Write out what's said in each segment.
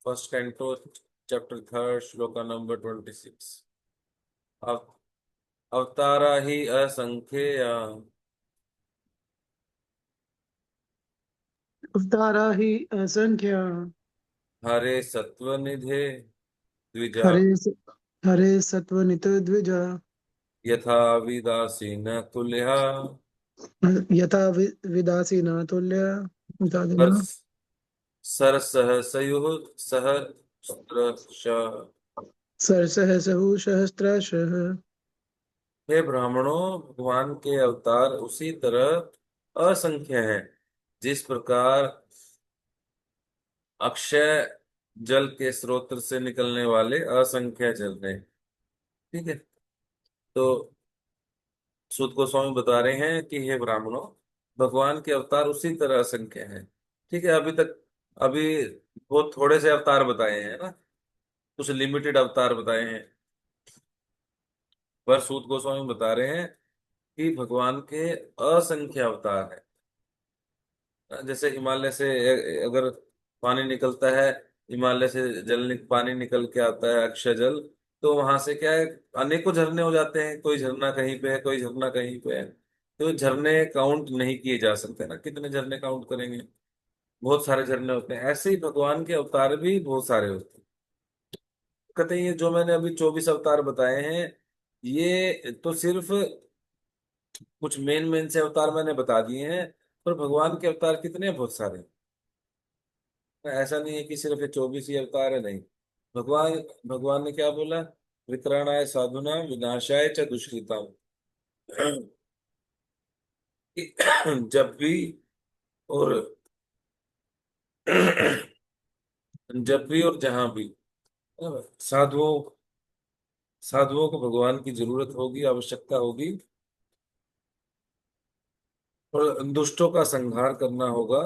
First canto chapter 3 shloka number 26। अवतारा ही असंख्येया अवतारा ही असंख्य। हरे सत्वनिधे द्विजा हरे हरे सत्वनित द्विजा। यथा विदासीन तुल्या यथा विदासीना तुल्य। बता देना। हर सरसहसयुः सहस्रश। सरसः सहु सहस्त्रशः। हे ब्राह्मणों, भगवान के अवतार उसी तरह असंख्य हैं जिस प्रकार अक्षय जल के स्रोत से निकलने वाले असंख्य झरने। ठीक है। तो सूत गोस्वामी बता रहे हैं कि हे ब्राह्मणों, भगवान के अवतार उसी तरह असंख्य हैं। ठीक है। अभी बहुत थोड़े से अवतार बताए हैं ना, कुछ लिमिटेड अवतार बताए हैं। पर सूत गोस्वामी बता रहे हैं कि भगवान के असंख्य अवतार हैं। जैसे हिमालय से अगर पानी निकलता है, हिमालय से पानी निकल के आता है अक्षय जल, तो वहां से क्या है, अनेकों झरने हो जाते हैं। कोई झरना कहीं पे है, कोई झरना कहीं पे है। तो झरने काउंट नहीं किए जा सकते ना, कितने झरने काउंट करेंगे। बहुत सारे झरने होते हैं। ऐसे ही भगवान के अवतार भी बहुत सारे होते हैं। कहते हैं ये जो मैंने अभी 24 अवतार बताए हैं, ये तो सिर्फ कुछ मेन मेन से अवतार मैंने बता दिए हैं। पर भगवान के अवतार कितने हैं? बहुत सारे। ऐसा नहीं है कि सिर्फ ये 24 ही अवतार है, नहीं। भगवान भगवान ने क्या बोला? वितरणाय साधुना विनाशाय च दुष्कृताम। जब भी और जब भी और जहां भी साधुओं साधुओं को भगवान की जरूरत होगी, आवश्यकता होगी, और दुष्टों का संहार करना होगा,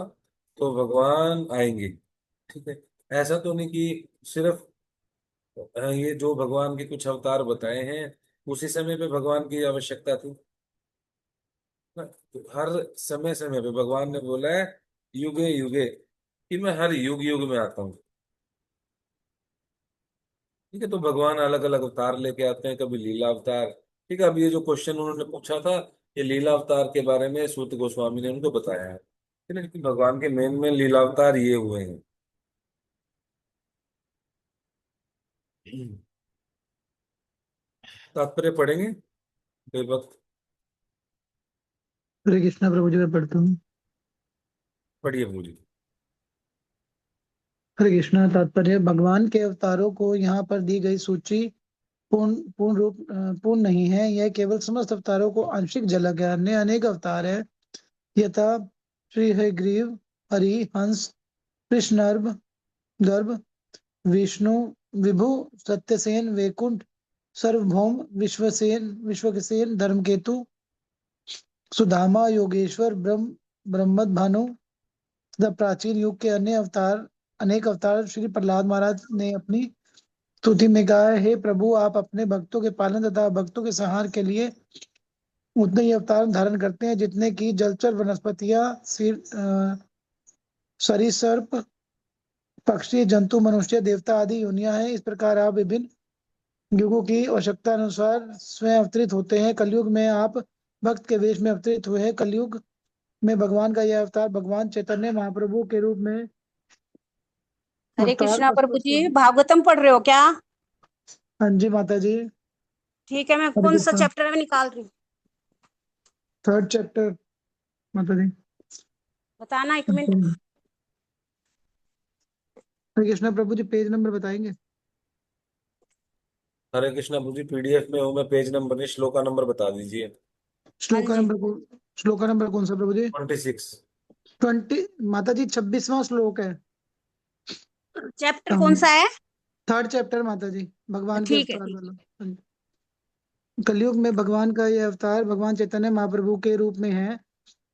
तो भगवान आएंगे। ठीक है। ऐसा तो नहीं कि सिर्फ ये जो भगवान के कुछ अवतार बताए हैं उसी समय पे भगवान की आवश्यकता थी ना। तो हर समय समय पे भगवान ने बोला है, युगे युगे, कि मैं हर युग युग में आता हूँ। ठीक है। तो भगवान अलग अलग अवतार लेके आते हैं, कभी लीला अवतार। ठीक है। अब ये जो क्वेश्चन उन्होंने पूछा था, ये लीला अवतार के बारे में सूत गोस्वामी ने उनको बताया है। ठीक है, कि भगवान के मेन मेन लीला अवतार ये हुए हैं। तात्पर्य पढ़ेंगे कोई वक्त? हरे कृष्णा प्रभु जी मैं पढ़ता हूँ। पढ़िए पूरी। हरे कृष्णा तात्पर्य भगवान के अवतारों को यहाँ पर दी गई सूची पूर्ण नहीं है। यह केवल समस्त अवतारों को आंशिक झलक है। अन्य अनेक अवतार है, यथा श्री हयग्रीव, हरि, हंस, कृष्णर्भ, गर्भ, विष्णु, विभु, सत्यसेन, वैकुंठ, सर्वभौम, विश्वक्सेन, धर्मकेतु, सुदामा, योगेश्वर, ब्रह्मद भानु तथा प्राचीन युग के अनेक अवतार श्री प्रहलाद महाराज ने अपनी स्तुति में कहा है, हे प्रभु, आप अपने भक्तों के पालन तथा भक्तों के संहार के लिए उतने ही अवतार धारण करते हैं जितने कि जलचर, वनस्पतियां, सरीसृप, पक्षी, जंतु, मनुष्य, देवता आदि योनियां हैं। इस प्रकार आप विभिन्न युगों की आवश्यकता अनुसार स्वयं अवतरित होते हैं। कलयुग में आप भक्त के वेश में अवतरित हुए हैं। कलयुग में भगवान का यह अवतार भगवान चैतन्य महाप्रभु के रूप में हरे अवतार कृष्णा प्रभु जी, भागवतम पढ़ रहे हो क्या? हाँ जी माता जी। ठीक है, मैं हरे कौन सा कृष्णा। चैप्टर में निकाल रही हूँ, 3rd चैप्टर माता जी। बताना 1 मिनट। हरे कृष्णा प्रभु जी पेज नंबर बताएंगे? हरे कृष्णा प्रभु जी, पीडीएफ में हूँ मैं, पेज नंबर नहीं, श्लोका नंबर बता दीजिए। हाँ श्लोका जी, नंबर श्लोका नंबर कौन सा प्रभु जी? 26। 20 माता जी 26वां श्लोक है। चैप्टर कौन सा है? 3rd चैप्टर माता जी, भगवान के ठीक है, अवतार ठीक। वाला। हाँ जी। कलयुग में भगवान का यह अवतार भगवान चैतन्य महाप्रभु के रूप में है।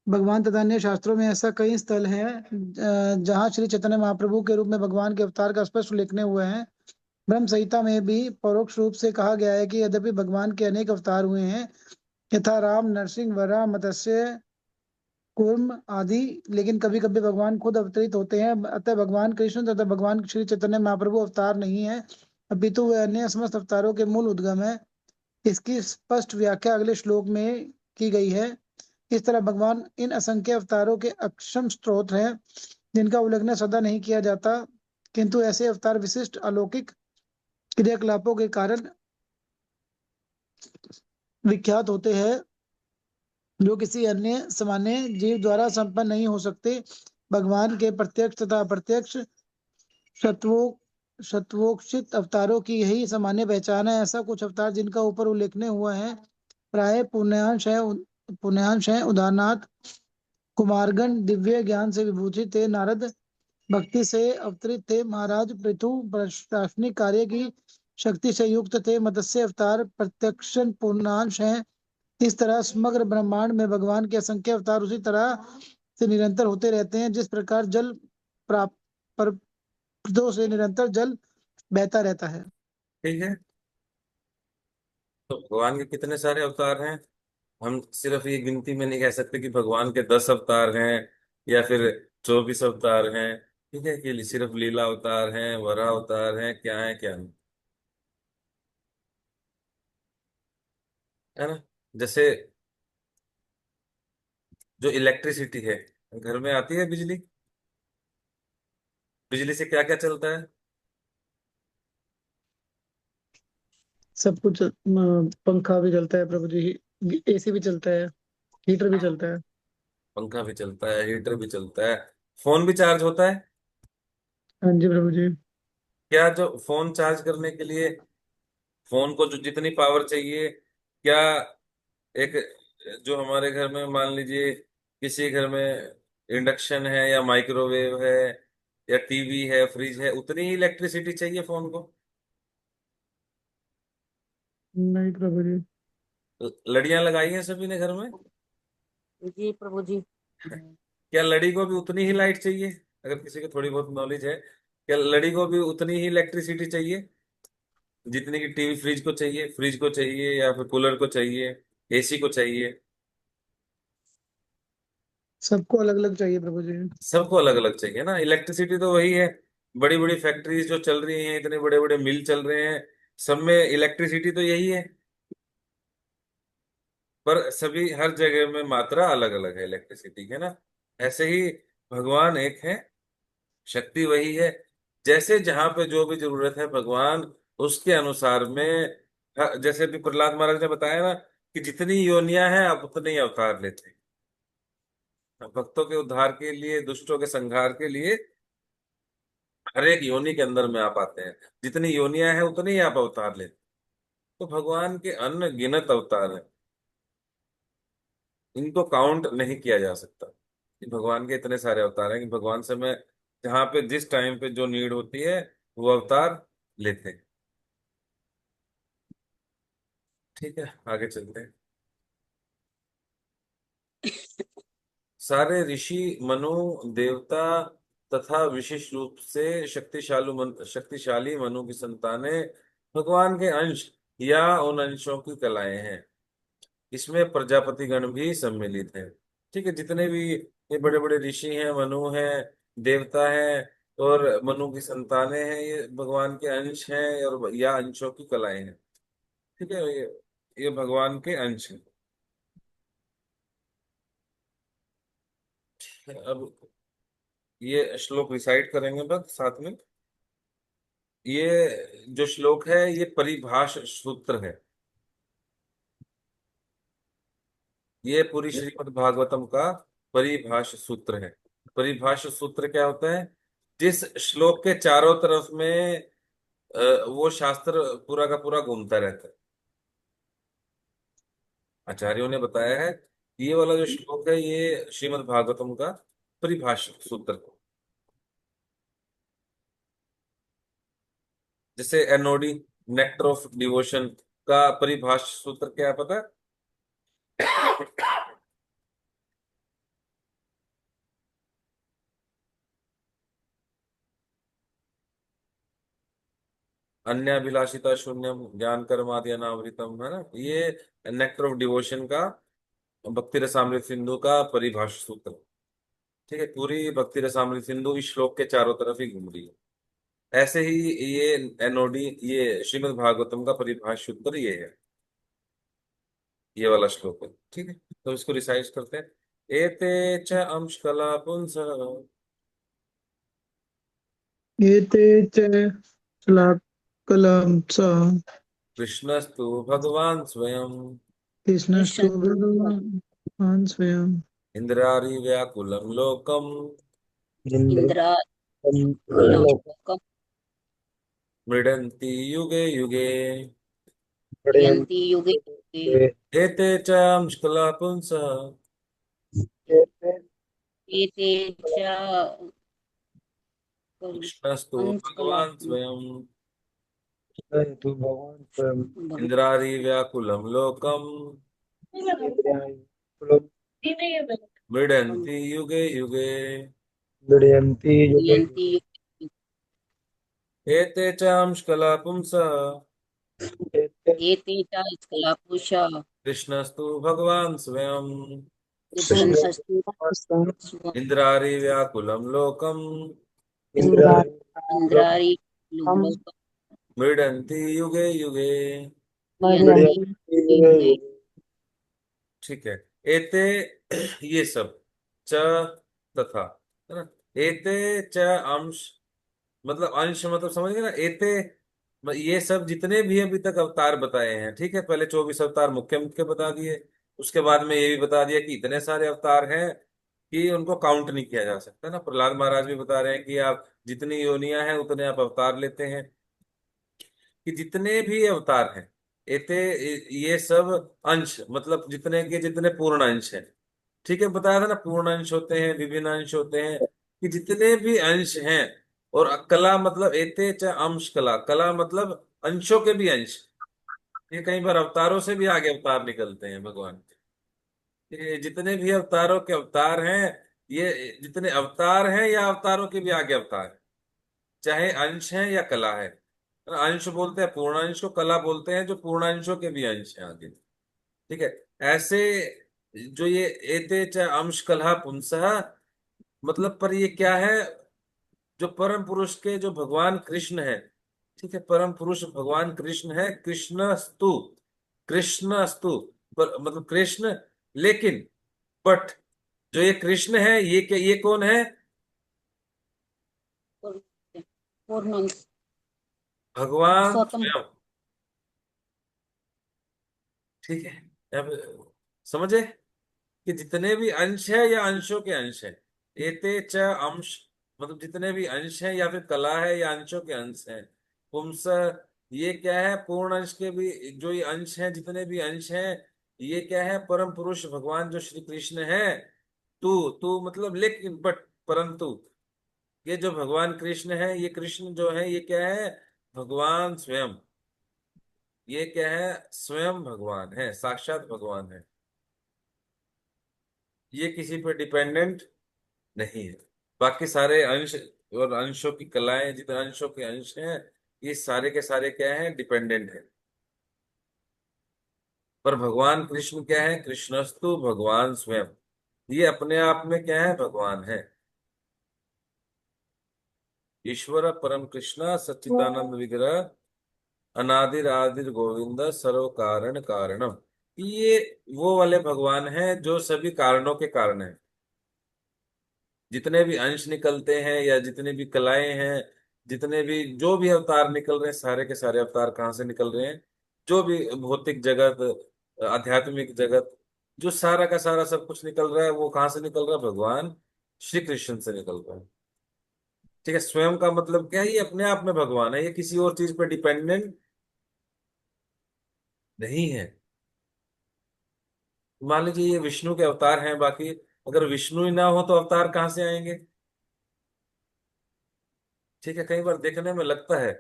भगवान तथा अन्य शास्त्रों में ऐसा कई स्थल है जहाँ श्री चैतन्य महाप्रभु के रूप में भगवान के अवतार का स्पष्ट उल्लेख हुए हैं। ब्रह्म संहिता में भी परोक्ष रूप से कहा गया है कि यद्यपि भगवान के अनेक अवतार हुए हैं, यथा राम, नरसिंह, वराह, मत्स्य, कूर्म आदि, लेकिन कभी कभी भगवान खुद अवतरित होते हैं। अतः भगवान कृष्ण तथा भगवान श्री चैतन्य महाप्रभु अवतार नहीं है, अपितु वे अन्य समस्त अवतारों के मूल उद्गम है। इसकी स्पष्ट व्याख्या अगले श्लोक में की गई है। इस तरह भगवान इन असंख्य अवतारों के अक्षम स्रोत हैं, जिनका उल्लेख सदा नहीं किया जाता, किंतु ऐसे अवतार विशिष्ट अलौकिक क्रियाकलापों के कारण विख्यात होते हैं, जो किसी अन्य सामान्य जीव द्वारा संपन्न नहीं हो सकते। भगवान के प्रत्यक्ष तथा अप्रत्यक्ष शत्वोक्षित अवतारों की यही सामान्य पहचान है। ऐसा कुछ अवतार जिनका ऊपर उल्लेखनीय हुआ है प्राय पुण्यांश है। उदाहरणार्थ कुमारगण दिव्य ज्ञान से विभूषित थे, नारद भक्ति से अवतरित थे, महाराज पृथु प्रशासनिक कार्य की शक्ति से युक्त थे, मत्स्य अवतार प्रत्यक्ष पूर्णांश हैं। इस तरह समग्र ब्रह्मांड में भगवान के असंख्य अवतार उसी तरह से निरंतर होते रहते हैं, जिस प्रकार जल प्राप्त परतों से निरंतर जल बहता रहता है। ठीक है। तो भगवान के कितने सारे अवतार हैं? हम सिर्फ ये गिनती में नहीं कह सकते कि भगवान के 10 अवतार हैं या फिर 24 अवतार हैं। ठीक है, कि सिर्फ लीला अवतार हैं, वराह अवतार हैं, क्या है क्या नहीं, है ना। जैसे जो इलेक्ट्रिसिटी है, घर में आती है बिजली, बिजली से क्या क्या चलता है? सब कुछ पंखा भी चलता है प्रभु जी, एसी भी चलता है, हीटर भी चलता है। पंखा भी चलता है, हीटर भी चलता है, फोन भी चार्ज होता है। हाँ जी प्रभु जी। क्या जो फोन चार्ज करने के लिए फोन को जो जितनी पावर चाहिए, क्या एक जो हमारे घर में मान लीजिए किसी घर में इंडक्शन है या माइक्रोवेव है या टीवी है, फ्रिज है, उतनी ही इलेक्ट्रिसिटी चाहिए फोन को? नहीं प्रभु जी। लड़ियां लगाई हैं सभी ने घर में, जी प्रभु जी। क्या लड़ी को भी उतनी ही लाइट चाहिए? अगर किसी को थोड़ी बहुत नॉलेज है, क्या लड़ी को भी उतनी ही इलेक्ट्रिसिटी चाहिए जितनी की टीवी फ्रिज को चाहिए, फ्रिज को चाहिए या फिर कूलर को चाहिए, एसी को चाहिए? सबको अलग अलग चाहिए प्रभु जी। सबको अलग अलग चाहिए ना। इलेक्ट्रिसिटी तो वही है, बड़ी बड़ी फैक्ट्रीज जो चल रही हैं, इतने बड़े बड़े मिल चल रहे हैं, सब में इलेक्ट्रिसिटी तो यही है, पर सभी हर जगह में मात्रा अलग अलग है इलेक्ट्रिसिटी है ना। ऐसे ही भगवान एक है, शक्ति वही है। जैसे जहां पे जो भी जरूरत है भगवान उसके अनुसार में, जैसे भी प्रहलाद महाराज ने बताया ना कि जितनी योनियां हैं आप उतने ही अवतार लेते हैं भक्तों के उद्धार के लिए, दुष्टों के संहार के लिए। हर एक योनि के अंदर में आप आते हैं, जितनी योनियां हैं उतने ही आप अवतार लेते हैं। तो भगवान के अनगिनत अवतार हैं, इनको काउंट नहीं किया जा सकता कि भगवान के इतने सारे अवतार हैं कि भगवान से मैं जहाँ पे जिस टाइम पे जो नीड होती है वो अवतार लेते हैं। ठीक है, आगे चलते हैं। सारे ऋषि, मनु, देवता तथा विशेष रूप से शक्तिशाली मनु की संतानें भगवान के अंश या उन अंशों की कलाएं हैं। इसमें प्रजापति गण भी सम्मिलित हैं। ठीक है, जितने भी ये बड़े बड़े ऋषि हैं, मनु हैं, देवता हैं और मनु की संतानें हैं, ये भगवान के अंश हैं और या अंशों की कलाएं हैं। ठीक है, ये भगवान के अंश हैं। अब ये श्लोक रिसाइट करेंगे बस साथ में। ये जो श्लोक है ये परिभाष सूत्र है, ये पूरी श्रीमद् भागवतम का परिभाष सूत्र है। परिभाष सूत्र क्या होता है? जिस श्लोक के चारों तरफ में वो शास्त्र पूरा का पूरा घूमता रहता है। आचार्यों ने बताया है कि ये वाला जो श्लोक है ये श्रीमद् भागवतम का परिभाष सूत्र है। जैसे एनओडी, नेक्टर ऑफ डिवोशन का परिभाष सूत्र क्या है पता है? अन्याभिलाषिता शून्यम ज्ञान कर्मादि अनावृतम, है ना। ये नेक्टर ऑफ डिवोशन का भक्ति रसामृत सिंधु का परिभाष सूत्र। ठीक है, पूरी भक्ति रसामृत सिंधु इस श्लोक के चारों तरफ ही घूम रही है। ऐसे ही ये एनओडी, ये श्रीमद् भागवतम का परिभाष सूत्र ये है, ये वाला श्लोक है। ठीक है, तो इसको रिसाइज करते हैं। एते च अंश कला पुंस एते च श्लाकलं च कृष्णस्तु भगवान स्वयं कृष्णस्तु कृष्ण भगवान् स्वयम् इंद्रारी व्याकुलम लोकम इंद्रा लोकं लोकम मृडन्ति युगे युगे। यन्ति युगे युगे। एते च अंश कला पुंस एते च कृष्णस्तु अंशकला भगवान स्वयं तु भगवान् स्वयं इंद्रारी व्याकुलम लोकम इन्द्रियाणि मृडन्ति युगे युगे। क्रीडयन्ति युगे यन्ति युगे। एते च अंश कला पुंस एते एते च स्कलापुषा कृष्णस्तु भगवान स्वयं कृष्णस्तु इंद्रारी व्याकुलम लोकम इन्द्रियाणि इंद्रारी लोकम मृडन्ति युगे युगे। यन्ति क्रीडयन्ति युगे युगे। युगे ठीक है, एते ये सब, च तथा, है ना। एते च अंश मतलब अंश, मतलब समझ गए ना। एते ये सब जितने भी अभी तक अवतार बताए हैं, ठीक है, पहले 24 अवतार मुख्य मुख्य बता दिए, उसके बाद में ये भी बता दिया कि इतने सारे अवतार हैं कि उनको काउंट नहीं किया जा सकता ना। प्रहलाद महाराज भी बता रहे हैं कि आप जितनी योनियां हैं उतने आप अवतार लेते हैं, कि जितने भी अवतार हैं, एते ये सब अंश मतलब जितने के जितने पूर्ण अंश हैं। ठीक है, बताया था ना, पूर्ण अंश होते हैं, विभिन्न अंश होते हैं, कि जितने भी अंश हैं। और कला मतलब एते च अंश कला, कला मतलब अंशों के भी अंश। ये कई बार अवतारों से भी आगे अवतार निकलते हैं भगवान के। ये जितने भी अवतारों के अवतार हैं, ये जितने अवतार हैं या अवतारों के भी आगे अवतार हैं, चाहे अंश है या कला है। अंश बोलते हैं पूर्ण अंश को, कला बोलते हैं जो पूर्ण अंशों के भी अंश हैं आगे। ठीक है, ऐसे जो ये एते च अंश कलह पुंसः, मतलब पर ये क्या है, जो परम पुरुष के जो भगवान कृष्ण है। ठीक है, परम पुरुष भगवान कृष्ण है, कृष्णस्तु, कृष्णस्तु, पर मतलब कृष्ण, लेकिन बट जो ये कृष्ण है, ये क्या, ये कौन है? पूर्ण भगवान पुरुषोत्तम स्वयं। ठीक है, अब समझे कि जितने भी अंश है या अंशों के अंश है, एते च अंश मतलब जितने भी अंश हैं या फिर कला है या अंशों के अंश हैं, पुंस, ये क्या है, पूर्ण अंश के भी जो ये अंश हैं, जितने भी अंश हैं, ये क्या है, परम पुरुष भगवान जो श्री कृष्ण है। तू तू मतलब लेकिन बट परंतु, ये जो भगवान कृष्ण है, ये कृष्ण जो है ये क्या है, भगवान स्वयं। ये क्या है, स्वयं भगवान है, साक्षात भगवान है। ये किसी पर डिपेंडेंट नहीं है। बाकी सारे अंश और अंशों की कलाएं, जितने अंशों के अंश हैं, ये सारे के सारे क्या हैं, डिपेंडेंट है। पर भगवान कृष्ण क्या है, कृष्णस्तु भगवान स्वयं, ये अपने आप में क्या है, भगवान है। ईश्वर परम कृष्ण सच्चिदानंद विग्रह अनादिर आदिर गोविंद सर्व कारण कारणम। ये वो वाले भगवान हैं जो सभी कारणों के कारण है। जितने भी अंश निकलते हैं या जितनी भी कलाएं हैं, जितने भी जो भी अवतार निकल रहे हैं, सारे के सारे अवतार कहाँ से निकल रहे हैं, जो भी भौतिक जगत, आध्यात्मिक जगत, जो सारा का सारा सब कुछ निकल रहा है, वो कहाँ से निकल रहा है, भगवान श्री कृष्ण से निकल रहा है। ठीक है, स्वयं का मतलब क्या है, ये अपने आप में भगवान है, ये किसी और चीज पर डिपेंडेंट नहीं है। मान लीजिए ये विष्णु के अवतार हैं, बाकी अगर विष्णु ही ना हो तो अवतार कहाँ से आएंगे। ठीक है, कई बार देखने में लगता है,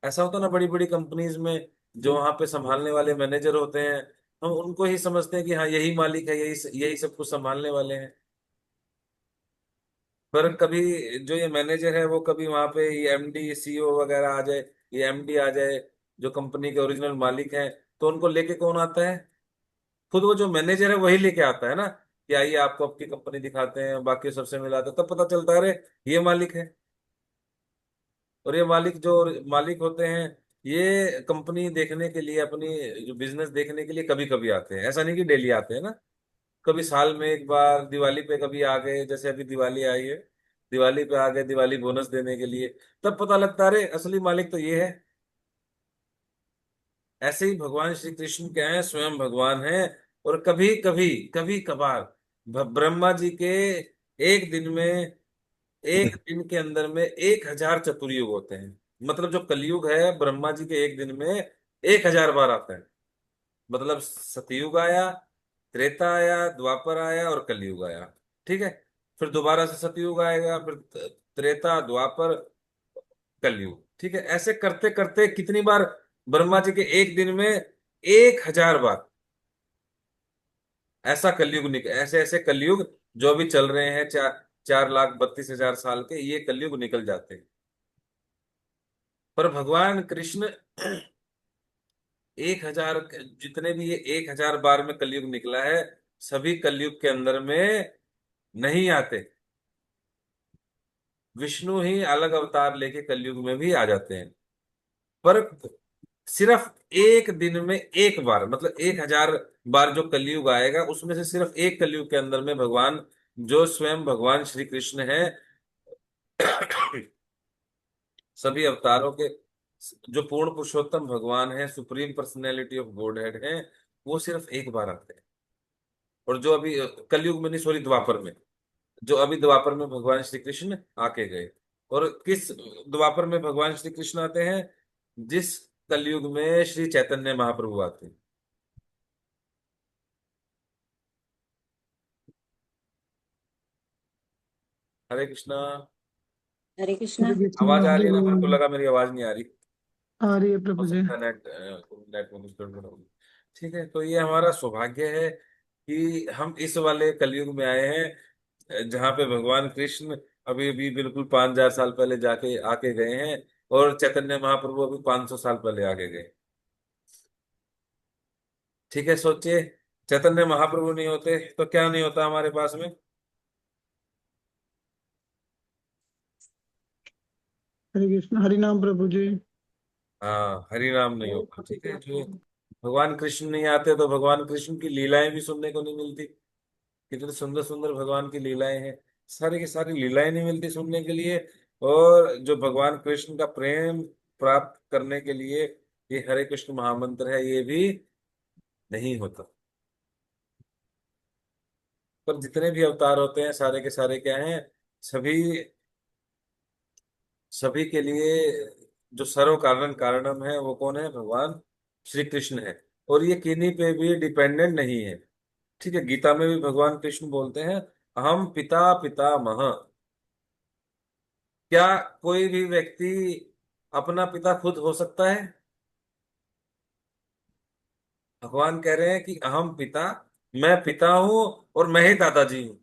ऐसा होता है ना बड़ी बड़ी कंपनीज में, जो वहां पे संभालने वाले मैनेजर होते हैं, हम उनको ही समझते हैं कि हाँ यही मालिक है, यही यही सब कुछ संभालने वाले हैं। पर कभी जो ये मैनेजर है वो कभी वहां पे ये एमडी सीईओ वगैरह आ जाए, ये एमडी आ जाए, जो कंपनी के ओरिजिनल मालिक हैं, तो उनको लेके कौन आता है, खुद वो जो मैनेजर है वही लेके आता है ना, कि आइए आपको आपकी कंपनी दिखाते हैं, बाकी सबसे मिलाते हैं, तब पता चलता है अरे ये मालिक है। और ये मालिक जो मालिक होते हैं, ये कंपनी देखने के लिए, अपनी जो बिजनेस देखने के लिए कभी कभी आते हैं, ऐसा नहीं कि डेली आते हैं ना। कभी साल में एक बार दिवाली पे कभी आ गए, जैसे अभी दिवाली आई है, दिवाली पे आ गए दिवाली बोनस देने के लिए, तब पता लगता है अरे असली मालिक तो ये है। ऐसे ही भगवान श्री कृष्ण क्या है, स्वयं भगवान है। और कभी कभी, कभी कभार ब्रह्मा जी के एक दिन में, एक दिन के अंदर में 1,000 चतुर्युग होते हैं। मतलब जो कलयुग है ब्रह्मा जी के एक दिन में 1,000 बार आता है। मतलब सतयुग आया, त्रेता आया, द्वापर आया और कलयुग आया। ठीक है, फिर दोबारा से सतयुग आएगा, फिर त्रेता, द्वापर, कलयुग। ठीक है, ऐसे करते करते कितनी बार ब्रह्मा जी के एक दिन में 1,000 बार ऐसा कलयुग ऐसे ऐसे कलयुग जो अभी चल रहे हैं, 4,32,000 साल के, ये कलयुग निकल जाते हैं। पर भगवान कृष्ण 1,000, जितने भी ये 1,000 बार में कलयुग निकला है, सभी कलयुग के अंदर में नहीं आते। विष्णु ही अलग अवतार लेके कलयुग में भी आ जाते हैं। पर सिर्फ एक दिन में एक बार, मतलब 1,000 बार जो कलयुग आएगा, उसमें से सिर्फ एक कलयुग के अंदर में भगवान, जो स्वयं भगवान श्री कृष्ण है, सभी अवतारों के जो पूर्ण पुरुषोत्तम भगवान है, supreme personality of God head है, वो सिर्फ एक बार आते हैं। और जो अभी कलयुग में नहीं, सॉरी, द्वापर में, जो अभी द्वापर में भगवान श्री कृष्ण आके गए। और किस द्वापर में भगवान श्री कृष्ण आते हैं? जिस कलयुग में श्री चैतन्य महाप्रभु आते हैं। हरे कृष्णा। हरे हरे कृष्णा। कृष्ण आवाज आ हरे रही है ना? मेरे को बोल। लगा मेरी आवाज नहीं आ रही। आ रही है हो प्रभु जी। सकता है नेट नेट में कुछ गड़बड़ होगी। ठीक है, तो ये हमारा सौभाग्य है कि हम इस वाले कलयुग में आए हैं, जहाँ पे भगवान कृष्ण अभी भी बिल्कुल 5,000 साल पहले जाके आके गए हैं, और चैतन्य महाप्रभु अभी 500 साल पहले आके गए। ठीक है, सोचिए, चैतन्य महाप्रभु नहीं होते तो क्या नहीं होता हमारे पास में। हरे कृष्ण हरि नाम प्रभु जी। हाँ, हरि नाम नहीं होता। ठीक है, जो भगवान कृष्ण नहीं आते तो भगवान कृष्ण की लीलाएं भी सुनने को नहीं मिलती। कितने सुंदर सुंदर भगवान की लीलाएं हैं, सारी की सारी लीलाएं नहीं मिलती सुनने के लिए। और जो भगवान कृष्ण का प्रेम प्राप्त करने के लिए ये हरे कृष्ण महामंत्र है, ये भी नहीं होता। पर जितने भी अवतार होते हैं, सारे के सारे क्या हैं, सभी सभी के लिए जो सर्व कारण कारणम है वो कौन है? भगवान श्री कृष्ण है। और ये किन्हीं पे भी डिपेंडेंट नहीं है। ठीक है, गीता में भी भगवान कृष्ण बोलते हैं, अहम पिता पितामह। क्या कोई भी व्यक्ति अपना पिता खुद हो सकता है? भगवान कह रहे हैं कि अहम पिता, मैं पिता हूं और मैं ही दादाजी हूं।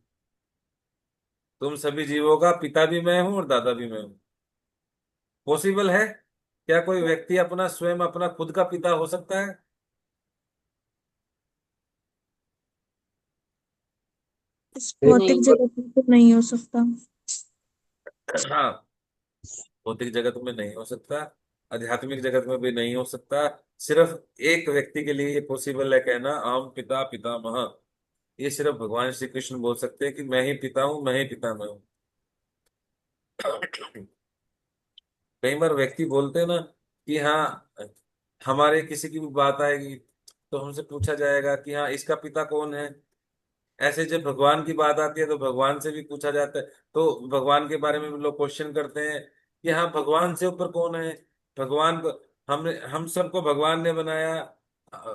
तुम सभी जीवों का पिता भी मैं हूं और दादा भी मैं हूं। पॉसिबल है? क्या कोई व्यक्ति अपना स्वयं अपना खुद का पिता हो सकता है? इस नहीं। भौतिक जगत में तो नहीं हो सकता। हाँ, भौतिक जगत में नहीं हो सकता, आध्यात्मिक जगत में भी नहीं हो सकता। सिर्फ एक व्यक्ति के लिए पॉसिबल है कहना अहम पिता पितामह। ये सिर्फ भगवान श्री कृष्ण बोल सकते हैं कि मैं ही पिता हूं, मैं ही पितामह हूं। कई बार व्यक्ति बोलते हैं ना कि हाँ, हमारे किसी की भी बात आएगी तो हमसे पूछा जाएगा कि हाँ, इसका पिता कौन है। ऐसे जब भगवान की बात आती है तो भगवान से भी पूछा जाता है। तो भगवान के बारे में भी लोग क्वेश्चन करते हैं कि हाँ, भगवान से ऊपर कौन है? भगवान को हमने, हम सबको भगवान ने बनाया,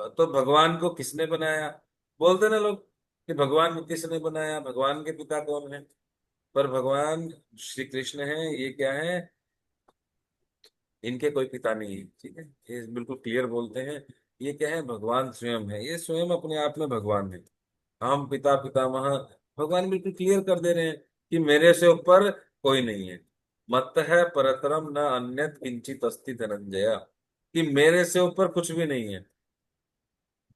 तो भगवान को किसने बनाया? बोलते हैं ना लोग कि भगवान को किसने बनाया, भगवान के पिता कौन है? पर भगवान श्री कृष्ण है, ये क्या है, इनके कोई पिता नहीं है। ठीक है, ये बिल्कुल क्लियर बोलते हैं। ये क्या है, भगवान स्वयं है, ये स्वयं अपने आप में भगवान है। हम पिता पितामह, भगवान बिल्कुल क्लियर कर दे रहे हैं कि मेरे से ऊपर कोई नहीं है। मत है परतरम न अन्यत किंचित अस्ति धनंजय, कि मेरे से ऊपर कुछ भी नहीं है।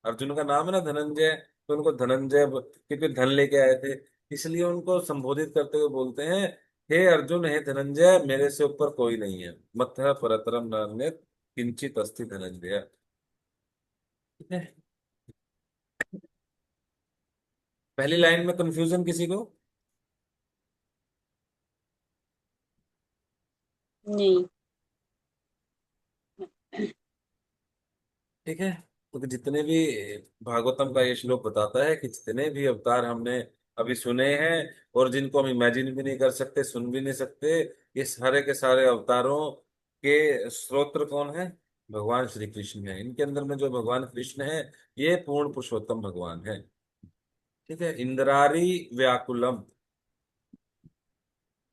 अर्जुन का नाम है ना धनंजय, तो उनको धनंजय क्योंकि धन लेके आए थे, इसलिए उनको संबोधित करते हुए बोलते हैं, हे अर्जुन, हे धनंजय, मेरे से ऊपर कोई नहीं है, मत्तः परतरम नान्यत् किंचित अस्ति धनंजय। ठीक है। पहली लाइन में कंफ्यूजन किसी को? नहीं। ठीक है। तो जितने भी भागवतम का ये श्लोक बताता है कि जितने भी अवतार हमने अभी सुने हैं और जिनको हम इमेजिन भी नहीं कर सकते, सुन भी नहीं सकते, ये सारे के सारे अवतारों के स्रोत्र कौन है? भगवान श्री कृष्ण है। इनके अंदर में जो भगवान कृष्ण है, ये पूर्ण पुरुषोत्तम भगवान है। ठीक है। इंद्रारी व्याकुलम,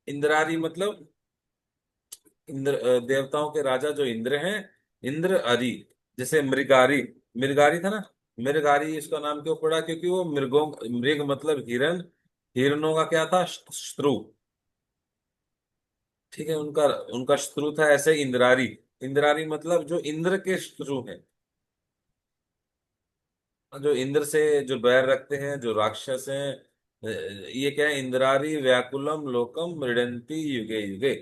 इंद्रारी मतलब इंद्र, देवताओं के राजा जो इंद्र हैं, इंद्र आदि। जैसे मृगारी, मृगारी था ना, मृगारी इसका नाम क्यों पड़ा? क्योंकि वो मृगों, मृग मतलब हिरण, हिरणों का क्या था? शत्रु। ठीक है। उनका उनका शत्रु था, ऐसे इंद्रारी। इंद्रारी मतलब जो इंद्र के शत्रु हैं, जो इंद्र से जो बैर रखते हैं, जो राक्षस हैं। ये क्या है? इंद्रारी व्याकुलम लोकम मृडंती युगे युगे,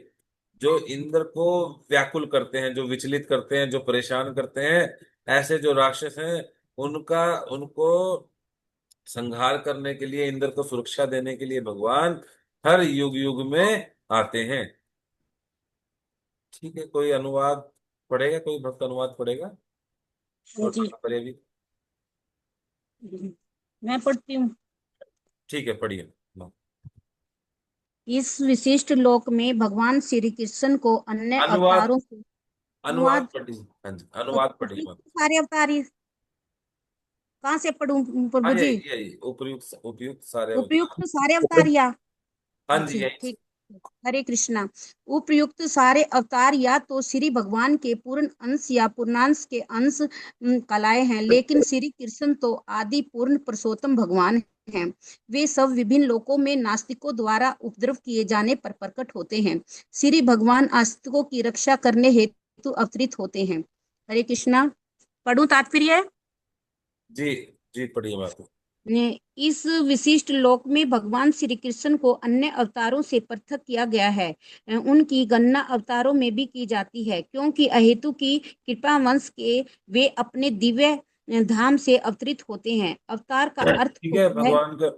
जो इंद्र को व्याकुल करते हैं, जो विचलित करते हैं, जो परेशान करते हैं, ऐसे जो राक्षस हैं, उनका उनको संहार करने के लिए, इंद्र को सुरक्षा देने के लिए भगवान हर युग युग में आते हैं। ठीक है। कोई अनुवाद पढ़ेगा? कोई भक्त अनुवाद पढ़ेगा? हाँ और जी। पढ़े भी। मैं पढ़ती हूँ। ठीक है, पढ़िए। इस विशिष्ट लोक में भगवान श्री कृष्ण को अन्य अनुवाद, अवतारों से अनुवाद अनुवाद। पढ़िए। हाँ जी, अनुवाद पढ़िए मत। उपयुक्त सारे अवतार कहाँ से पढ़ूं हाँ, प्रभु जी? यही उपयुक्त, उपयुक्त सारे अवतार। उपयुक्त सारे अवतार या? हाँ जी, जी यही। ठीक। हरे कृष्णा। उपयुक्त सारे अवतार या तो श्री भगवान के पूर्ण अंश या पूर्णांश के अंश कलाए हैं, लेकिन श्री कृष्ण तो आदि पूर्ण पुरुषोत्तम भगवान हैं। वे सब विभिन्न लोकों में नास्तिकों द्वारा उपद्रव किए जाने पर प्रकट होते हैं। श्री भगवान आस्तिकों की रक्षा करने हेतु अवतरित होते हैं। हरे कृष्णा। पढ़ूं तात्पर्य? जी, जी पढ़िए बात। ने इस विशिष्ट लोक में भगवान श्री कृष्ण को अन्य अवतारों से पृथक किया गया है। उनकी गणना अवतारों में भी की जाती है, क्योंकि अहेतु की कृपा वंश के वे अपने दिव्य धाम से अवतरित होते हैं। अवतार का अर्थ ठीक है। होता है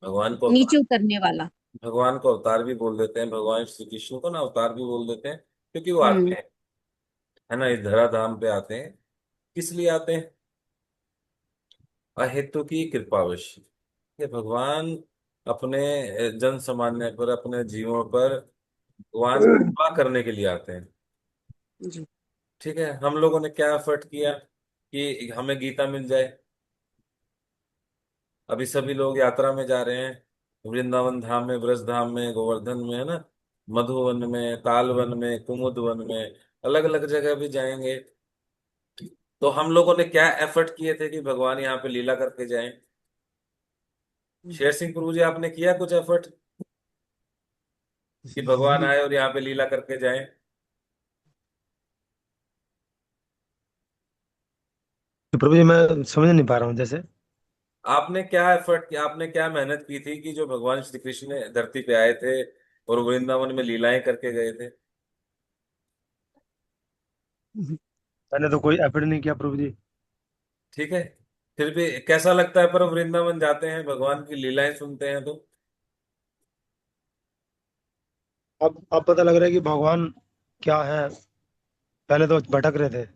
भगवान को नीचे अवतार, उतरने वाला। भगवान को अवतार भी बोल देते हैं, भगवान श्री कृष्ण को ना अवतार भी बोल देते हैं, क्योंकि वो आते हम्म। हैं, है ना, इस धराधाम पे आते हैं। किस लिए आते हैं? अहेतु की कृपावश। ये भगवान अपने जन सामान्य पर, अपने जीवों पर भगवान कृपा करने के लिए आते हैं। जी। ठीक है। हम लोगों ने क्या एफर्ट किया कि हमें गीता मिल जाए? अभी सभी लोग यात्रा में जा रहे हैं, वृंदावन धाम में, ब्रज धाम में, गोवर्धन में, है ना, मधुवन में, तालवन में, कुमुद वन में, अलग अलग जगह भी जाएंगे। तो हम लोगों ने क्या एफर्ट किए थे कि भगवान यहाँ पे लीला करके जाएं? शेर सिंह प्रभु जी, आपने किया कुछ एफर्ट कि भगवान आए और यहाँ पे लीला करके जाएं? तो प्रभु जी मैं समझ नहीं पा रहा हूँ जैसे। आपने क्या एफर्ट किया, आपने क्या मेहनत की थी कि जो भगवान श्री कृष्ण धरती पे आए थे और वृंदावन में लीलाएं करके गए थे? मैंने तो कोई एफर्ट नहीं किया प्रभु जी। ठीक है। फिर भी कैसा लगता है? पर वृंदावन जाते हैं, भगवान की लीलाएं सुनते हैं तो अब पता लग रहा है कि भगवान क्या है। पहले तो भटक रहे थे,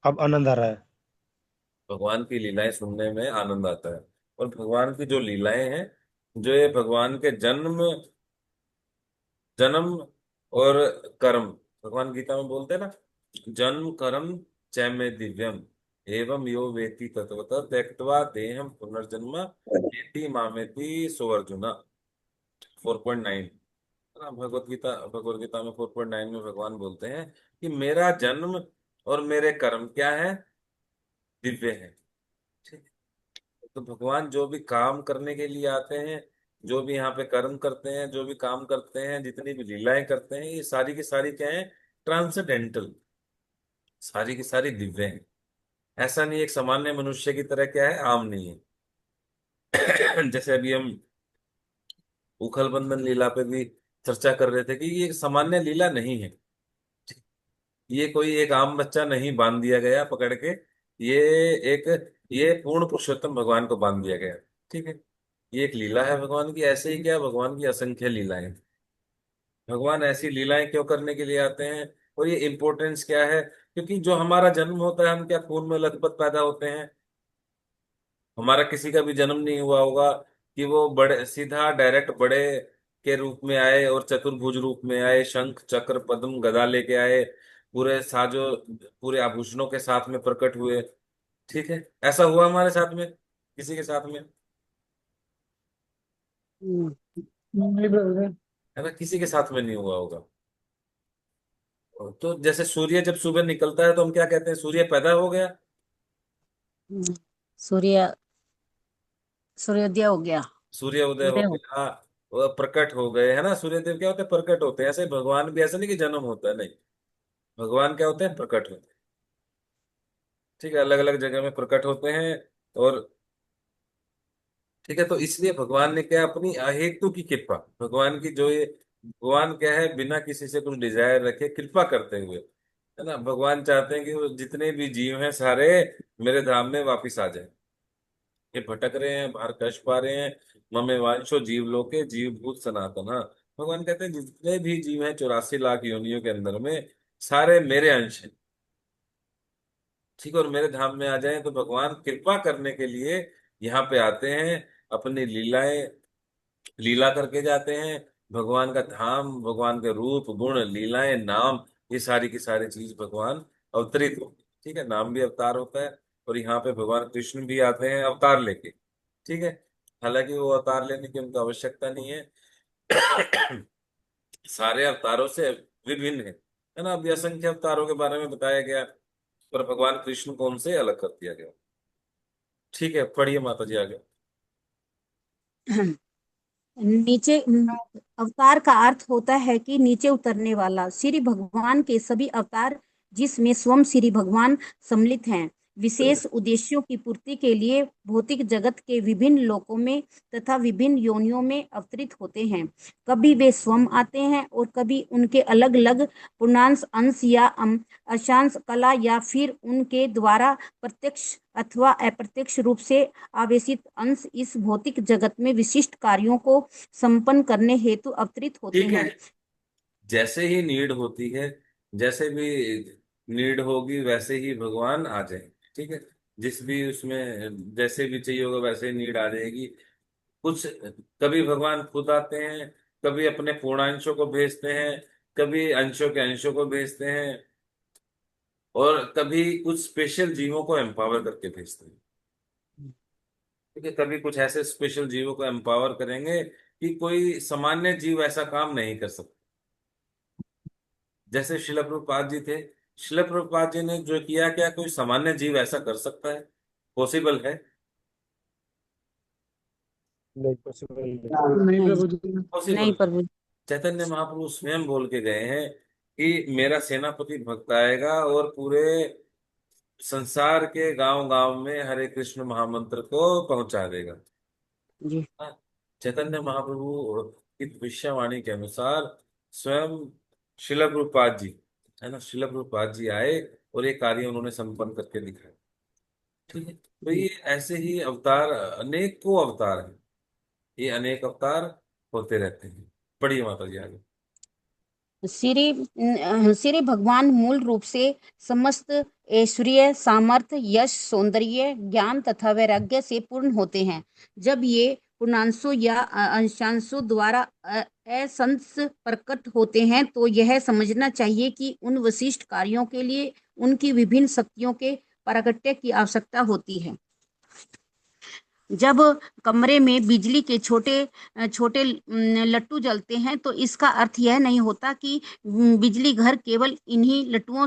अब आनंद आ रहा है। भगवान की लीलाएं सुनने में आनंद आता है। और भगवान की जो लीलाएं हैं, जो ये भगवान के जन्म, जन्म और कर्म, भगवान गीता में बोलते हैं ना, जन्म कर्म चैमे दिव्यम, एवं यो वेति तत्वतः त्यक्त्वा देहम पुनर्जन्म एति मामेति सो अर्जुना। 4.9 है ना, भगवत गीता में 4.9 में भगवान बोलते हैं कि मेरा जन्म और मेरे कर्म क्या है? दिव्य है। ठीक है? तो भगवान जो भी काम करने के लिए आते हैं, जो भी यहाँ पे कर्म करते हैं, जो भी काम करते हैं, जितनी भी लीलाएं करते हैं, ये सारी की सारी क्या है? ट्रांसेंडेंटल, सारी की सारी दिव्य हैं। ऐसा नहीं एक सामान्य मनुष्य की तरह क्या है, आम नहीं है। जैसे अभी हम उखल बंधन लीला पे भी चर्चा कर रहे थे कि ये सामान्य लीला नहीं है। ये कोई एक आम बच्चा नहीं बांध दिया गया पकड़ के, ये एक ये पूर्ण पुरुषोत्तम भगवान को बांध दिया गया। ठीक है, ये एक लीला है भगवान की। ऐसे ही क्या, भगवान की असंख्य लीलाएं हैं। भगवान ऐसी लीलाएं क्यों करने के लिए आते हैं, और ये इम्पोर्टेंस क्या है? क्योंकि जो हमारा जन्म होता है, हम क्या खून में लथपथ पैदा होते हैं? हमारा किसी का भी जन्म नहीं हुआ होगा कि वो बड़े सीधा डायरेक्ट बड़े के रूप में आए और चतुर्भुज रूप में आए, शंख चक्र पद्म गदा लेके आए, पूरे साजो पूरे आभूषणों के साथ में प्रकट हुए। ठीक है, ऐसा हुआ हमारे साथ में, किसी के साथ में? नहीं प्रभु जी। है ना, किसी के साथ में नहीं हुआ होगा। तो जैसे सूर्य जब सुबह निकलता है तो हम क्या कहते हैं, सूर्य पैदा हो गया। सूर्य सूर्योदय हो गया। सूर्य उदय हो उदय हो गया, वो प्रकट हो गए, है ना। सूर्यदेव क्या होते हैं, प्रकट होते हैं। ऐसे भगवान भी ऐसा नहीं कि जन्म होता है, नहीं। भगवान क्या होते हैं, प्रकट होते हैं। ठीक है, अलग अलग जगह में प्रकट होते हैं। और ठीक है, तो इसलिए भगवान ने क्या, अपनी अहेतु की कृपा, भगवान की जो ये भगवान क्या है, बिना किसी से कुछ डिजायर रखे कृपा करते हुए, है ना, भगवान चाहते हैं कि वो जितने भी जीव हैं सारे मेरे धाम में वापिस आ जाए। ये भटक रहे हैं, बाहर कष्ट पा रहे हैं। ममे वांशो जीव लोके जीव भूत सनातन। हाँ, भगवान कहते हैं जितने भी जीव हैं 84 लाख योनियों के अंदर में, सारे मेरे अंश हैं। ठीक है, और मेरे धाम में आ जाएं तो भगवान कृपा करने के लिए यहाँ पे आते हैं, अपनी लीलाएं लीला करके जाते हैं। भगवान का धाम, भगवान के रूप गुण लीलाएं नाम, ये सारी की सारी चीज भगवान अवतरित होती है। ठीक है, नाम भी अवतार होता है। और यहाँ पे भगवान कृष्ण भी आते हैं अवतार लेके। ठीक है, हालांकि वो अवतार लेने की उनको आवश्यकता नहीं है। सारे अवतारों से विभिन्न है ना। अभी असंख्य अवतारों के बारे में बताया गया, पर भगवान कृष्ण को उनसे अलग कर दिया गया। ठीक है, पढ़िए माता जी आगे। नीचे अवतार का अर्थ होता है कि नीचे उतरने वाला। श्री भगवान के सभी अवतार, जिसमें स्वयं श्री भगवान सम्मिलित हैं, विशेष उद्देश्यों की पूर्ति के लिए भौतिक जगत के विभिन्न लोकों में तथा विभिन्न योनियों में अवतरित होते हैं। कभी वे स्वयं आते हैं और कभी उनके अलग अलग पूर्णांश अंश या अंशांश कला या फिर उनके द्वारा प्रत्यक्ष अथवा अप्रत्यक्ष रूप से आवेशित अंश इस भौतिक जगत में विशिष्ट कार्यों को संपन्न करने हेतु अवतरित होते ठीक है, हैं। जैसे ही नीड होती है, जैसे भी नीड होगी वैसे ही भगवान आ जाएंगे। ठीक है, जिस भी उसमें जैसे भी चाहिए होगा वैसे ही नीड आ जाएगी। कुछ कभी भगवान खुद आते हैं, कभी अपने पूर्णांशों को भेजते हैं, कभी अंशों के अंशों को भेजते हैं, और कभी कुछ स्पेशल जीवों को एम्पावर करके भेजते हैं। ठीक है, कभी कुछ ऐसे स्पेशल जीवों को एम्पावर करेंगे कि कोई सामान्य जीव ऐसा काम नहीं कर सकता। जैसे शिला प्रभुपाद जी थे, शिला प्रभुपाद जी ने जो किया, क्या कोई सामान्य जीव ऐसा कर सकता है? पॉसिबल है? नहीं पॉसिबल नहीं। नहीं नहीं, प्रभु जी। नहीं पॉसिबल। प्रभु। चैतन्य महाप्रभु स्वयं बोल के गए हैं कि मेरा सेनापति भक्त आएगा और पूरे संसार के गांव गांव में हरे कृष्ण महामंत्र को पहुंचा देगा। जी। हाँ, चैतन्य महाप्रभु की भविष्यवाणी के अनुसार स्वयं शिला प्रभुपाद जी, है ना, शिला प्रभुपाद जी आए और ये कार्य उन्होंने संपन्न करके दिखाया। ठीक है, तो ये ऐसे ही अवतार, अनेकों अवतार हैं। ये अनेक अवतार होते रहते हैं। पढ़िए माता जी आगे। श्री भगवान मूल रूप से समस्त ऐश्वर्य, सामर्थ्य, यश, सौंदर्य, ज्ञान तथा वैराग्य से पूर्ण होते हैं। जब ये पूर्णांशों या अंशांशों द्वारा असंस प्रकट होते हैं तो यह समझना चाहिए कि उन विशिष्ट कार्यों के लिए उनकी विभिन्न शक्तियों के प्राकट्य की आवश्यकता होती है। जब कमरे में बिजली के छोटे छोटे लट्टू जलते हैं तो इसका अर्थ यह नहीं होता कि बिजली घर केवल इन्हीं लट्टुओं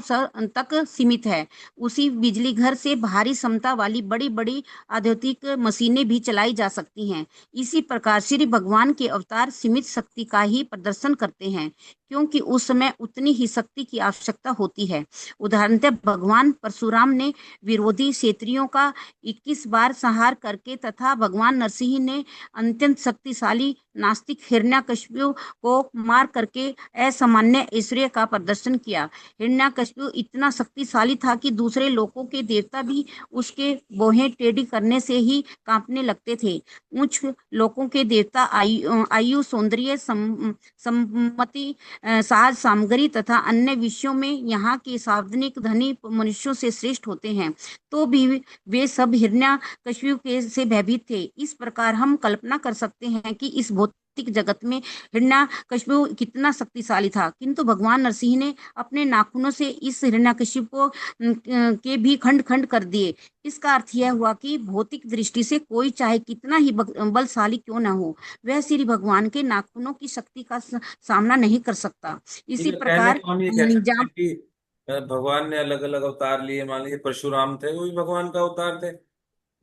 तक सीमित है। उसी बिजली घर से भारी क्षमता वाली बड़ी बड़ी औद्योगिक मशीनें भी चलाई जा सकती हैं। इसी प्रकार श्री भगवान के अवतार सीमित शक्ति का ही प्रदर्शन करते हैं, क्योंकि उस समय उतनी ही शक्ति की आवश्यकता होती है। उदाहरणतः भगवान परशुराम ने विरोधी क्षत्रियों का 21 बार संहार करके तथा भगवान नरसिंह ने अत्यंत शक्तिशाली नास्तिक हिरण्यकशिपु को मार करके असामान्य ऐश्वर्य का प्रदर्शन किया। हिरण्यकशिपु इतना शक्तिशाली था कि दूसरे लोगों के देवता भी उसके बोहे टेढ़ी करने से ही कांपने लगते थे। उच्च लोगों के देवता आयु सौंदर्य सम्मति साज सामग्री तथा अन्य विषयों में यहाँ के सार्वजनिक धनी मनुष्यों से श्रेष्ठ होते हैं, तो भी वे सब हिरण्यकशिपु के से भयभीत थे। इस प्रकार हम कल्पना कर सकते हैं कि इस भौतिक जगत में हिरण्यकशिपु कितना शक्तिशाली था, किंतु भगवान नरसिंह ने अपने नाखूनों से इस हिरण्यकशिपु के भी खंड खंड कर दिए। इसका अर्थ यह हुआ कि भौतिक दृष्टि से कोई चाहे कितना ही बलशाली क्यों न हो, वह श्री भगवान के नाखूनों की शक्ति का सामना नहीं कर सकता। इसी कहने प्रकार को हम ये कह सकते जहाँ हैं कि भगवान ने अलग अलग अवतार लिए। मान लीजिए परशुराम थे, वो भी भगवान का अवतार थे।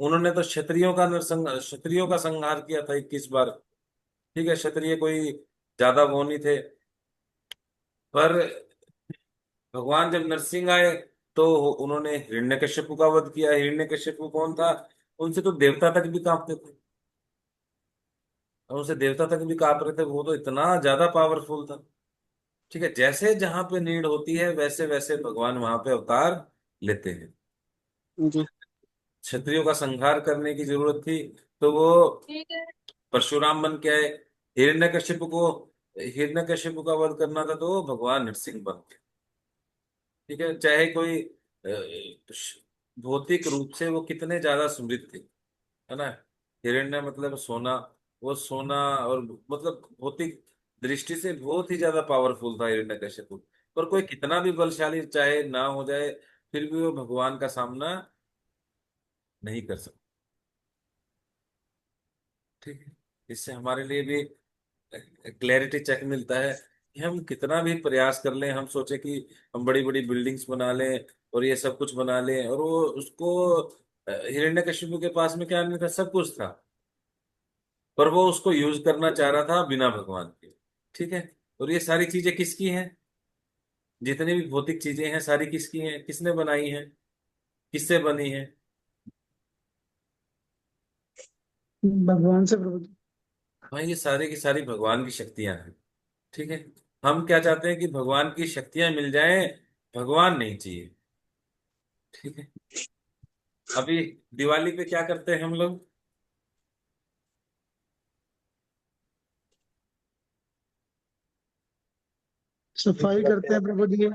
उन्होंने तो क्षत्रियों का संहार किया था 21 बार। ठीक है, क्षत्रिय कोई ज्यादा वो नहीं थे। पर भगवान जब नरसिंह आए तो उन्होंने हिरण्यकश्यपु का वध किया। हिरण्यकश्यपु कौन था? उनसे तो देवता तक भी कांपते थे, और उनसे देवता तक भी कांप रहे थे। वो तो इतना ज्यादा पावरफुल था। ठीक है, जैसे जहां पे नीड होती है वैसे वैसे भगवान वहां पे अवतार लेते हैं। जी क्षत्रियों का संहार करने की जरूरत थी तो वो परशुराम बन के आए। हिरण्यकश्यप का वध करना था तो वो भगवान नरसिंह बन गए। ठीक है, चाहे कोई भौतिक रूप से वो कितने ज्यादा समृद्ध थे, है ना। हिरण्य मतलब सोना। वो सोना और मतलब भौतिक दृष्टि से बहुत ही ज्यादा पावरफुल था हिरण्यकश्यप। पर कोई कितना भी बलशाली चाहे ना हो जाए, फिर भी वो भगवान का सामना नहीं कर सकता। ठीक है, इससे हमारे लिए भी क्लैरिटी चेक मिलता है कि हम कितना भी प्रयास कर लें, हम सोचे कि हम बड़ी बड़ी बिल्डिंग्स बना लें और ये सब कुछ बना लें, और वो उसको हिरण्यकशिपु के पास में क्या नहीं था? सब कुछ था, पर वो उसको यूज करना चाह रहा था बिना भगवान के। ठीक है, और ये सारी चीजें किसकी हैं? जितनी भी भौतिक चीजें हैं सारी किसकी हैं? किसने बनाई हैं? किससे बनी है? भगवान से प्रभु जी। भाई ये सारी की सारी भगवान की शक्तियां हैं। ठीक है, हम क्या चाहते हैं कि भगवान की शक्तियां मिल जाएं, भगवान नहीं चाहिए। ठीक है, अभी दिवाली पे क्या करते हैं हम लोग? सफाई करते हैं प्रभु जी।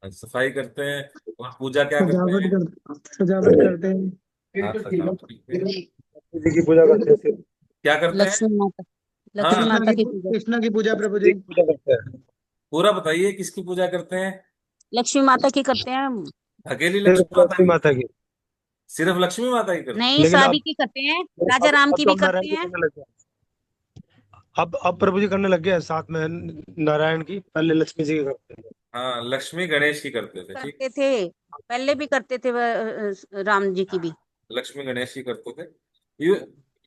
सफाई करते हैं और पूजा क्या करते हैं? सजावट करते हैं। हाँ, सजावट करते हैं। जी की पूजा करते हैं, फिर क्या करते हैं? लक्ष्मी माता, लक्ष्मी हाँ, माता की पूजा, कृष्ण की पूजा प्रभु जी जी। की पूजा करते हैं। पूरा बताइए किसकी पूजा करते हैं? लक्ष्मी माता की करते हैं हम। अकेली सिर्फ लक्ष्मी माता लक्ष्मी की? माता की। सिर्फ लक्ष्मी माता की करते नहीं, लेकिन सभी की करते हैं, राजा राम अब की तो भी हम करते नारायण की हैं। करने लग गए। अब प्रभु जी करने लग गए हैं, साथ में नारायण की, पहले लक्ष्मी जी की करते हैं। हैं? हाँ, लक्ष्मी गणेश की करते थे। ठीक। करते थे, पहले भी करते थे राम जी की भी। लक्ष्मी गणेश की करते थे। यू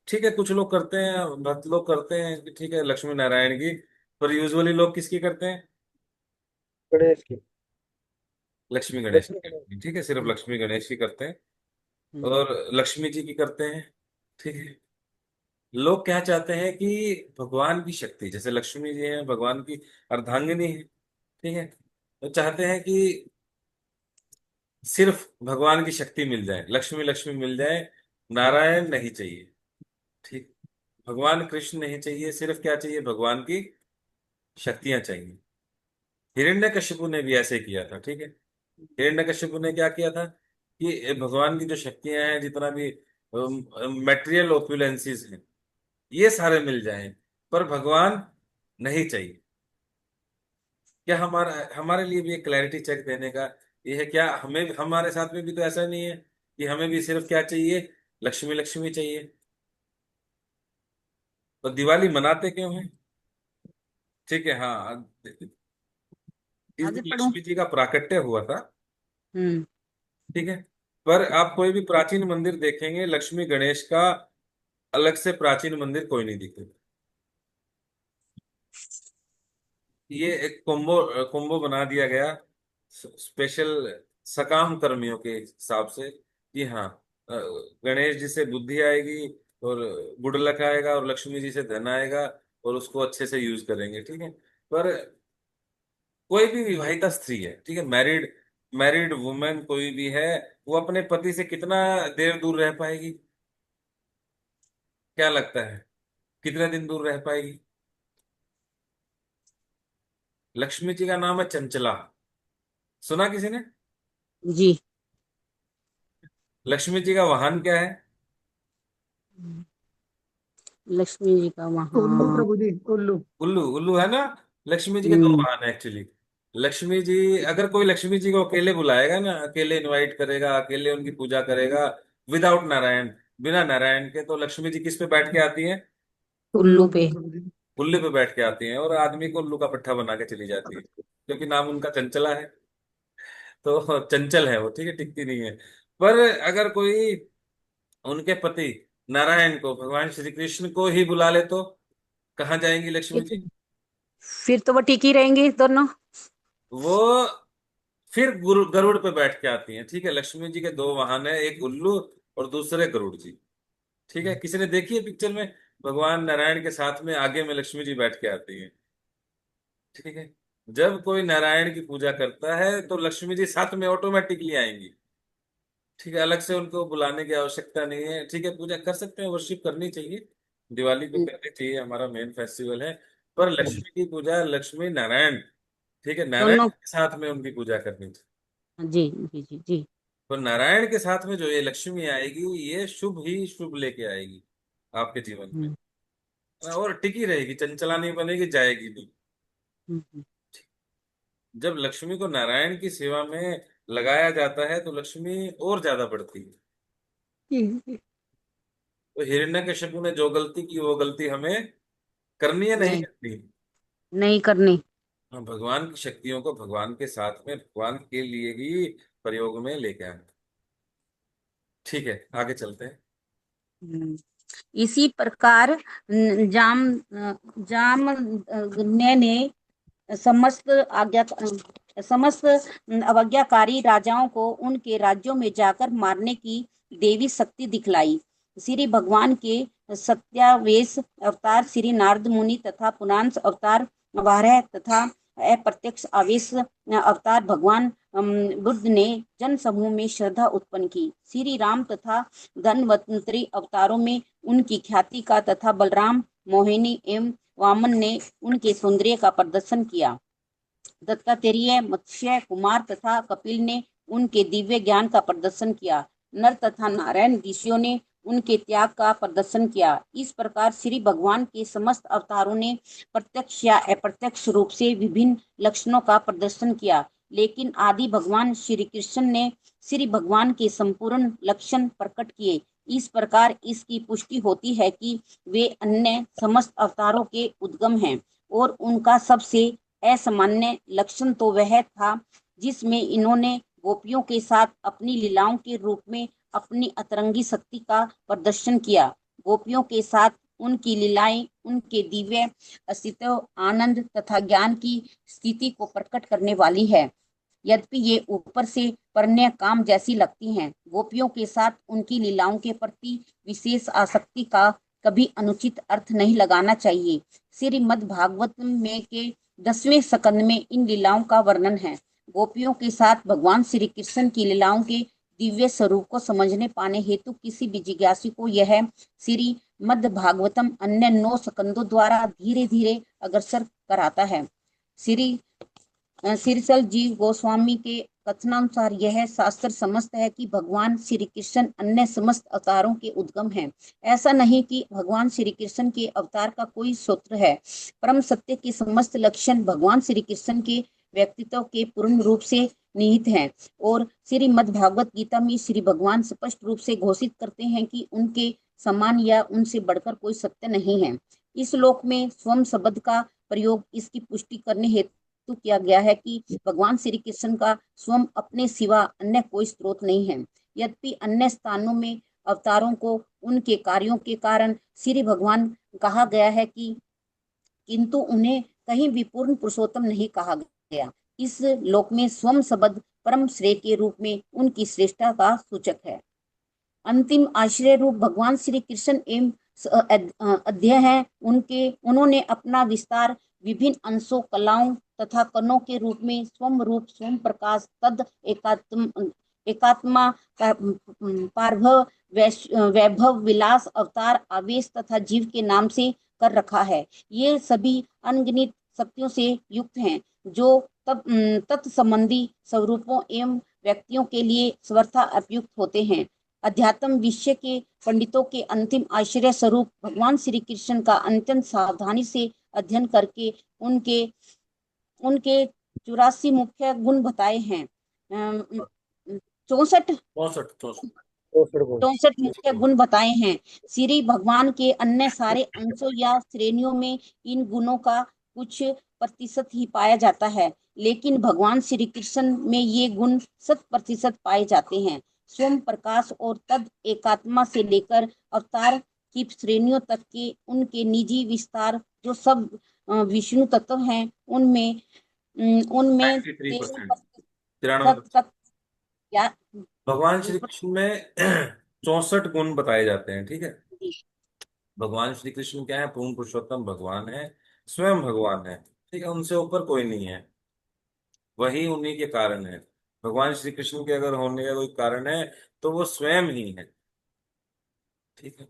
ठीक है, कुछ लोग करते हैं, भक्त लोग करते हैं कि ठीक है लक्ष्मी नारायण की। पर यूजुअली लोग किसकी करते हैं? गणेश की। लक्ष्मी गणेश की लक्ष्मी करते गणेश। हैं। ठीक है, सिर्फ लक्ष्मी गणेश की करते हैं हम्म। और लक्ष्मी जी की करते हैं। ठीक है, लोग क्या चाहते हैं कि भगवान की शक्ति, जैसे लक्ष्मी जी हैं भगवान की अर्धांगिनी है। ठीक है, तो चाहते हैं कि सिर्फ भगवान की शक्ति मिल जाए, लक्ष्मी लक्ष्मी मिल जाए, नारायण नहीं चाहिए। ठीक, भगवान कृष्ण नहीं चाहिए, सिर्फ क्या चाहिए? भगवान की शक्तियां चाहिए। हिरण्यकशिपु ने भी ऐसे किया था। ठीक है, हिरण्यकशिपु ने क्या किया था कि भगवान की जो शक्तियां हैं, जितना भी मेटेरियल ओपुलेंसेस हैं, ये सारे मिल जाएं, पर भगवान नहीं चाहिए। क्या हमारा हमारे लिए भी एक क्लैरिटी चेक देने का ये है? क्या हमें हमारे साथ में भी तो ऐसा नहीं है कि हमें भी सिर्फ क्या चाहिए? लक्ष्मी लक्ष्मी चाहिए। तो दिवाली मनाते क्यों हैं? ठीक है, हाँ, इस आगे दिन पढ़ो। लक्ष्मी जी का प्राकट्य हुआ था। हम्म। ठीक है, पर आप कोई भी प्राचीन मंदिर देखेंगे, लक्ष्मी गणेश का अलग से प्राचीन मंदिर कोई नहीं दिखेगा। ये एक कोम्बो बना दिया गया स्पेशल सकाम कर्मियों के हिसाब से कि हाँ, गणेश जी से बुद्धि आएगी और गुड लक आएगा और लक्ष्मी जी से धन आएगा और उसको अच्छे से यूज करेंगे, ठीक है। पर कोई भी विवाहिता स्त्री है, ठीक है, मैरिड मैरिड वुमेन कोई भी है, वो अपने पति से कितना देर दूर रह पाएगी? क्या लगता है, कितने दिन दूर रह पाएगी? लक्ष्मी जी का नाम है चंचला, सुना किसी ने? जी। लक्ष्मी जी का वाहन क्या है? लक्ष्मी जी का उल्लू वहाँ। प्रभु जी, उल्लू। उल्लू, उल्लू है ना। लक्ष्मी जी के दो हम्म। वाहन है एक्चुअली। लक्ष्मी जी, अगर कोई लक्ष्मी जी को अकेले बुलाएगा ना, अकेले इनवाइट करेगा, अकेले उनकी पूजा करेगा, विदाउट नारायण, बिना नारायण के, तो लक्ष्मी जी किस पे बैठ के आती हैं? उल्लू उल्लू पे पे। प्रभु जी। उल्लू पे बैठ के आती हैं, और आदमी को उल्लू का पट्टा बना के चली जाती है, क्योंकि नाम उनका चंचला है। तो चंचल है वो, ठीक है, टिकती नहीं है। पर अगर कोई उनके पति नारायण को, भगवान श्री कृष्ण को ही बुला ले, तो कहाँ जाएंगी लक्ष्मी जी? फिर तो वो टिकी रहेंगी दोनों। वो फिर गरुड़ पे बैठ के आती हैं, ठीक है। लक्ष्मी जी के दो वाहन है, एक उल्लू और दूसरे गरुड़ जी, ठीक है। किसी ने देखी है पिक्चर में भगवान नारायण के साथ में आगे में लक्ष्मी जी बैठ के आती हैं, ठीक है। जब कोई नारायण की पूजा करता है तो लक्ष्मी जी साथ में ऑटोमेटिकली आएंगी, ठीक है। अलग से उनको बुलाने की आवश्यकता नहीं है, ठीक है। पूजा कर सकते हैं, वर्शिप करनी चाहिए, दिवाली पे करनी चाहिए, हमारा मेन फेस्टिवल है। पर लक्ष्मी की पूजा लक्ष्मी नारायण, ठीक है, नारायण दोनों। के साथ में उनकी पूजा करनी चाहिए। जी जी जी जी। तो नारायण के साथ में जो ये लक्ष्मी आएगी, ये शुभ ही शुभ लेके आएगी आपके जीवन में, हम्म, और टिकी रहेगी, चंचला नहीं बनेगी, जाएगी नहीं। हम्म, जब लक्ष्मी को नारायण की सेवा में लगाया जाता है तो लक्ष्मी और ज्यादा बढ़ती है। हम्म। तो हिरण्यकशिपु ने जो गलती की, वो गलती हमें करनी है नहीं नहीं, करनी? नहीं करनी। हम भगवान की शक्तियों को भगवान के साथ में, भगवान के लिए ही प्रयोग में लेके आए, ठीक है। आगे चलते हैं। हम्म। इसी प्रकार जामने ने समस्त अवज्ञाकारी राजाओं को उनके राज्यों में जाकर मारने की देवी शक्ति दिखलाई। श्री भगवान के सत्यावेश अवतार श्री नारद मुनि तथा पुरांश अवतार बारह तथा अप्रत्यक्ष आवेश अवतार भगवान बुद्ध ने जन समूह में श्रद्धा उत्पन्न की। श्री राम तथा धन्वंतरी अवतारों में उनकी ख्याति का तथा बलराम, मोहिनी एवं वामन ने उनके सौंदर्य का प्रदर्शन किया। दत्तात्रेय, मत्स्य कुमार तथा कपिल ने उनके दिव्य ज्ञान का प्रदर्शन किया। नर तथा नारायण ऋषियों ने उनके त्याग का प्रदर्शन किया। इस प्रकार श्री भगवान के समस्त अवतारों ने प्रत्यक्ष या अप्रत्यक्ष रूप से विभिन्न लक्षणों का प्रदर्शन किया, लेकिन आदि भगवान श्री कृष्ण ने श्री भगवान के संपूर्ण लक्षण प्रकट किए। इस प्रकार इसकी पुष्टि होती है कि वे अन्य समस्त अवतारों के उद्गम हैं, और उनका सबसे असामान्य लक्षण तो वह था जिसमें इन्होंने गोपियों के साथ अपनी लीलाओं के रूप में अपनी अतरंगी शक्ति का प्रदर्शन किया। गोपियों के साथ उनकी लीलाएं उनके दिव्य अस्तित्व, आनंद तथा ज्ञान की स्थिति को प्रकट करने वाली है। यद्यपि ये ऊपर से परण्य काम जैसी लगती हैं, गोपियों के साथ उनकी लीलाओं के प्रति विशेष आसक्ति का कभी अनुचित अर्थ नहीं लगाना चाहिए। श्रीमद् भागवत में के 10वें स्कंद में इन लीलाओं का वर्णन है। गोपियों के साथ भगवान श्री कृष्ण की लीलाओं के दिव्य स्वरूप को समझने पाने हेतु किसी भी जिज्ञासु को यह श्रीमद् भागवतम अन्य 9 स्कंदों द्वारा धीरे धीरे अग्रसर कराता है। श्री सिरसल जीव गोस्वामी के कथनानुसार यह शास्त्र समझता है कि भगवान श्री कृष्ण अन्य समस्त अवतारों के उद्गम हैं। ऐसा नहीं कि भगवान श्री कृष्ण के अवतार का कोई सूत्र है। परम सत्य के समस्त लक्षण भगवान श्री कृष्ण के व्यक्तित्व के पूर्ण रूप से निहित हैं, और श्रीमद् भागवत गीता में श्री भगवान स्पष्ट रूप से घोषित करते हैं कि उनके समान या उनसे बढ़कर कोई सत्य नहीं है। इस श्लोक में स्वयं शब्द का प्रयोग इसकी पुष्टि करने हेतु किया गया है कि भगवान श्री कृष्ण का स्वयं अपने सिवा अन्य कोई स्रोत नहीं है। यद्यपि अन्य स्थानों में अवतारों को उनके कार्यों के कारण श्री भगवान कहा गया है कि किंतु उन्हें कहीं भी पूर्ण पुरुषोत्तम नहीं कहा गया। इस लोक में स्वयं शब्द परम श्रेय के रूप में उनकी श्रेष्ठता का सूचक है। अंतिम आश्रय रूप भगवान श्री कृष्ण एवं अध्यय है। उन्होंने अपना विस्तार विभिन्न अंशों, कलाओं तथा कणों के रूप में स्वयं रूप, स्वयं प्रकाश, तद एकात्मा, पार्भव, वैभव, विलास, अवतार, आवेश तथा जीव के नाम से कर रखा है। ये सभी अनगिनत शक्तियों से युक्त हैं, जो तत्संबंधी स्वरूपों एवं व्यक्तियों के लिए सर्वथा उपयुक्त होते हैं। अध्यात्म विषय के पंडितों के अंतिम आश्रय स्वरूप भगवान श्री कृष्ण का अत्यंत सावधानी से अध्ययन करके उनके उनके 84 मुख्य गुण बताए हैं। 64 64 मुख्य गुण बताए हैं। श्री भगवान के अन्य सारे अंशों या श्रेणियों में इन गुणों का कुछ प्रतिशत ही पाया जाता है, लेकिन भगवान श्री कृष्ण में ये गुण 100% पाए जाते हैं। स्वयं प्रकाश और तद एकात्मा से लेकर अवतार की श्रेणियों तक के उनके निजी विस्तार जो सब विष्णु तत्व हैं, उनमें 93% तक या भगवान श्री कृष्ण में 64 गुण बताए जाते हैं। ठीक है, भगवान श्री कृष्ण क्या है? पूर्ण पुरुषोत्तम भगवान है, स्वयं भगवान है। ठीक है, उनसे ऊपर कोई नहीं है, वही उन्हीं के कारण है। भगवान श्री कृष्ण के अगर होने का कोई कारण है तो वो स्वयं ही है। ठीक है,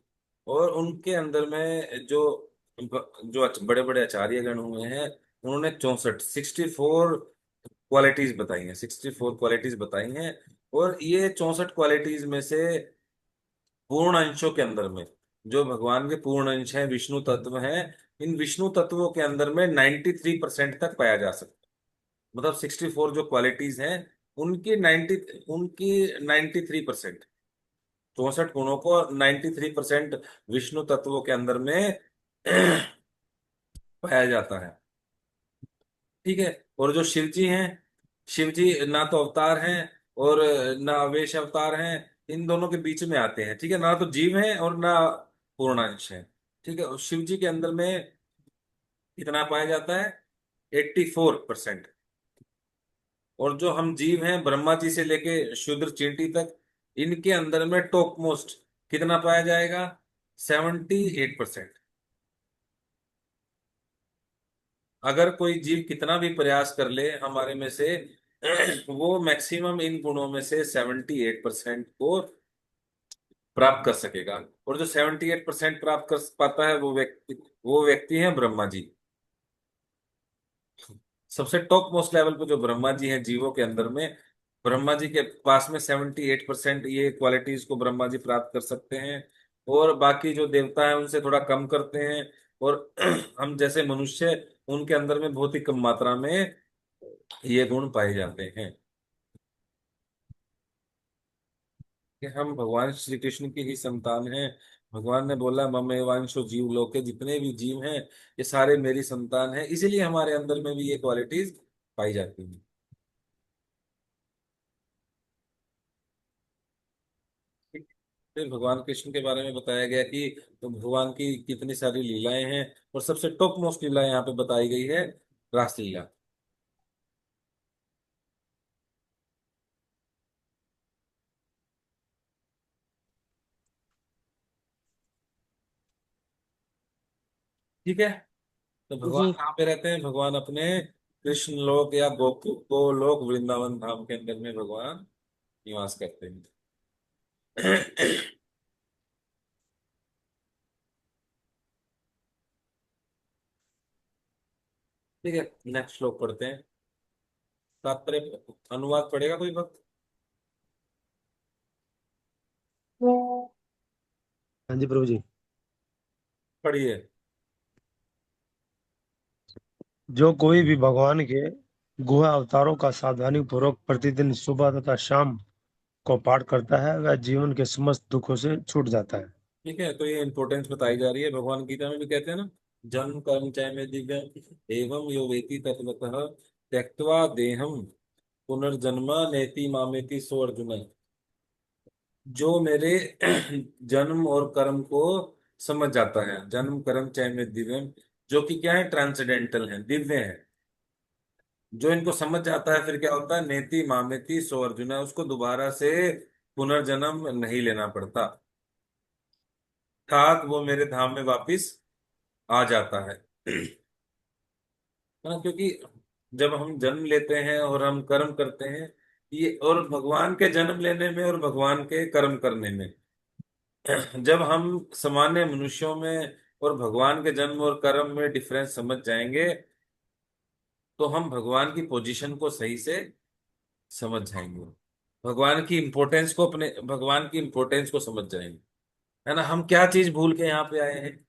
और उनके अंदर में जो जो बड़े बड़े आचार्य गण हुए हैं, उन्होंने 64 क्वालिटीज बताई हैं, 64 क्वालिटीज बताई हैं। और ये 64 क्वालिटीज में से पूर्ण अंशों के अंदर में जो भगवान के पूर्ण अंश हैं, विष्णु तत्व हैं, इन विष्णु तत्वों के अंदर में 93% तक पाया जा सकता है। मतलब 64 जो क्वालिटीज हैं, उनकी 93%, 64 गुणों को 93% विष्णु तत्वों के अंदर में पाया जाता है। ठीक है, और जो शिव जी हैं, शिव जी ना तो अवतार हैं और ना अवेश अवतार हैं, इन दोनों के बीच में आते हैं। ठीक है, ना तो जीव हैं और ना पूर्णांश है। ठीक है, और शिव जी के अंदर में कितना पाया जाता है? 84%। और जो हम जीव हैं, ब्रह्मा जी से लेके शूद्र चींटी तक, इनके अंदर में टॉप मोस्ट कितना पाया जाएगा? 78%। अगर कोई जीव कितना भी प्रयास कर ले हमारे में से, वो मैक्सिमम इन गुणों में से 78% को प्राप्त कर सकेगा। और जो 78% प्राप्त कर पाता है, वो व्यक्ति है ब्रह्मा जी। सबसे टॉप मोस्ट लेवल पे जो ब्रह्मा जी हैं जीवों के अंदर में, ब्रह्मा जी के पास में 78% ये क्वालिटीज को ब्रह्मा जी प्राप्त कर सकते हैं। और बाकी जो देवता है उनसे थोड़ा कम करते हैं। और हम जैसे मनुष्य, उनके अंदर में बहुत ही कम मात्रा में ये गुण पाए जाते हैं। कि हम भगवान श्री कृष्ण की ही संतान हैं। भगवान ने बोला मम एवांशो जीव लोके, जितने भी जीव हैं ये सारे मेरी संतान हैं, इसीलिए हमारे अंदर में भी ये क्वालिटीज पाई जाती हैं। फिर भगवान कृष्ण के बारे में बताया गया कि तो भगवान की कितनी सारी लीलाएं हैं, और सबसे टॉप मोस्ट लीला यहाँ पे बताई गई है रासलीला। ठीक है, तो भगवान जी। कहाँ पे रहते हैं? भगवान अपने कृष्ण लोक या गोलोक वृंदावन धाम के अंदर में भगवान निवास करते हैं। ठीक है, नेक्स्ट श्लोक पढ़ते हैं। तात्पर्य अनुवाद पढ़ेगा कोई भक्त? हाँ जी प्रभु जी। पढ़िए। जो कोई भी भगवान के गुहा अवतारों का सावधानी पूर्वक प्रतिदिन सुबह तथा शाम को पाठ करता है, वह जीवन के समस्त दुखों से छूट जाता है। ठीक है, तो ये इंपॉर्टेंस बताई जा रही है। भगवान गीता में भी कहते हैं ना, जन्म कर्म चय में दिव्य एवं यो वेति तत्वतः त्यक्त्वा देहम पुनर्जन्म नेति मामेति सो अर्जुन। जो मेरे जन्म और कर्म को समझ जाता है, जन्म कर्म चय में दिव्यम, जो कि क्या है, ट्रांसेंडेंटल है, दिव्य है। जो इनको समझ जाता है फिर क्या होता है, नेति मामेति सो अर्जुन, उसको दोबारा से पुनर्जन्म नहीं लेना पड़ता, अर्थात वो मेरे धाम में वापिस आ जाता है। है ना, क्योंकि जब हम जन्म लेते हैं और हम कर्म करते हैं, ये और भगवान के जन्म लेने में और भगवान के कर्म करने में, जब हम सामान्य मनुष्यों में और भगवान के जन्म और कर्म में डिफरेंस समझ जाएंगे, तो हम भगवान की पोजीशन को सही से समझ जाएंगे, भगवान की इंपॉर्टेंस को समझ जाएंगे। है ना, हम क्या चीज भूल के यहाँ पे आए हैं,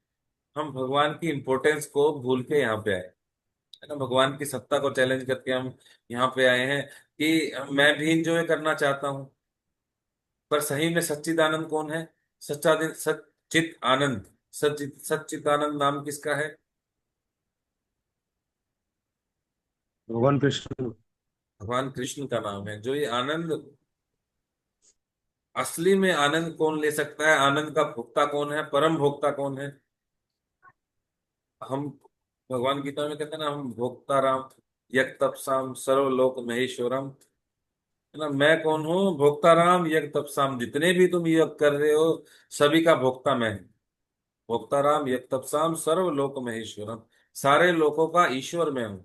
हम भगवान की इंपॉर्टेंस को भूल के यहाँ पे आए, है ना, भगवान की सत्ता को चैलेंज करके हम यहाँ पे आए हैं कि मैं भी इंजॉय करना चाहता हूँ। पर सही में सच्चिदानंद कौन है? सच्चित आनंद, सच्चिदानंद नाम किसका है? भगवान कृष्ण। भगवान कृष्ण का नाम है। जो ये आनंद, असली में आनंद कौन ले सकता है, आनंद का भोक्ता कौन है, परम भोक्ता कौन है? हम, भगवान गीता में कहते हैं ना, हम भोक्ता राम यक तपसाम सर्वलोक महेश्वरम। है ना, मैं कौन हूँ? भोक्ता राम यज्ञ तपसाम, जितने भी तुम यज्ञ कर रहे हो सभी का भोक्ता मैं हूँ। भोक्ता राम यज्ञ तपसाम सर्व लोक महेश्वरम, सारे लोकों का ईश्वर मैं हूँ।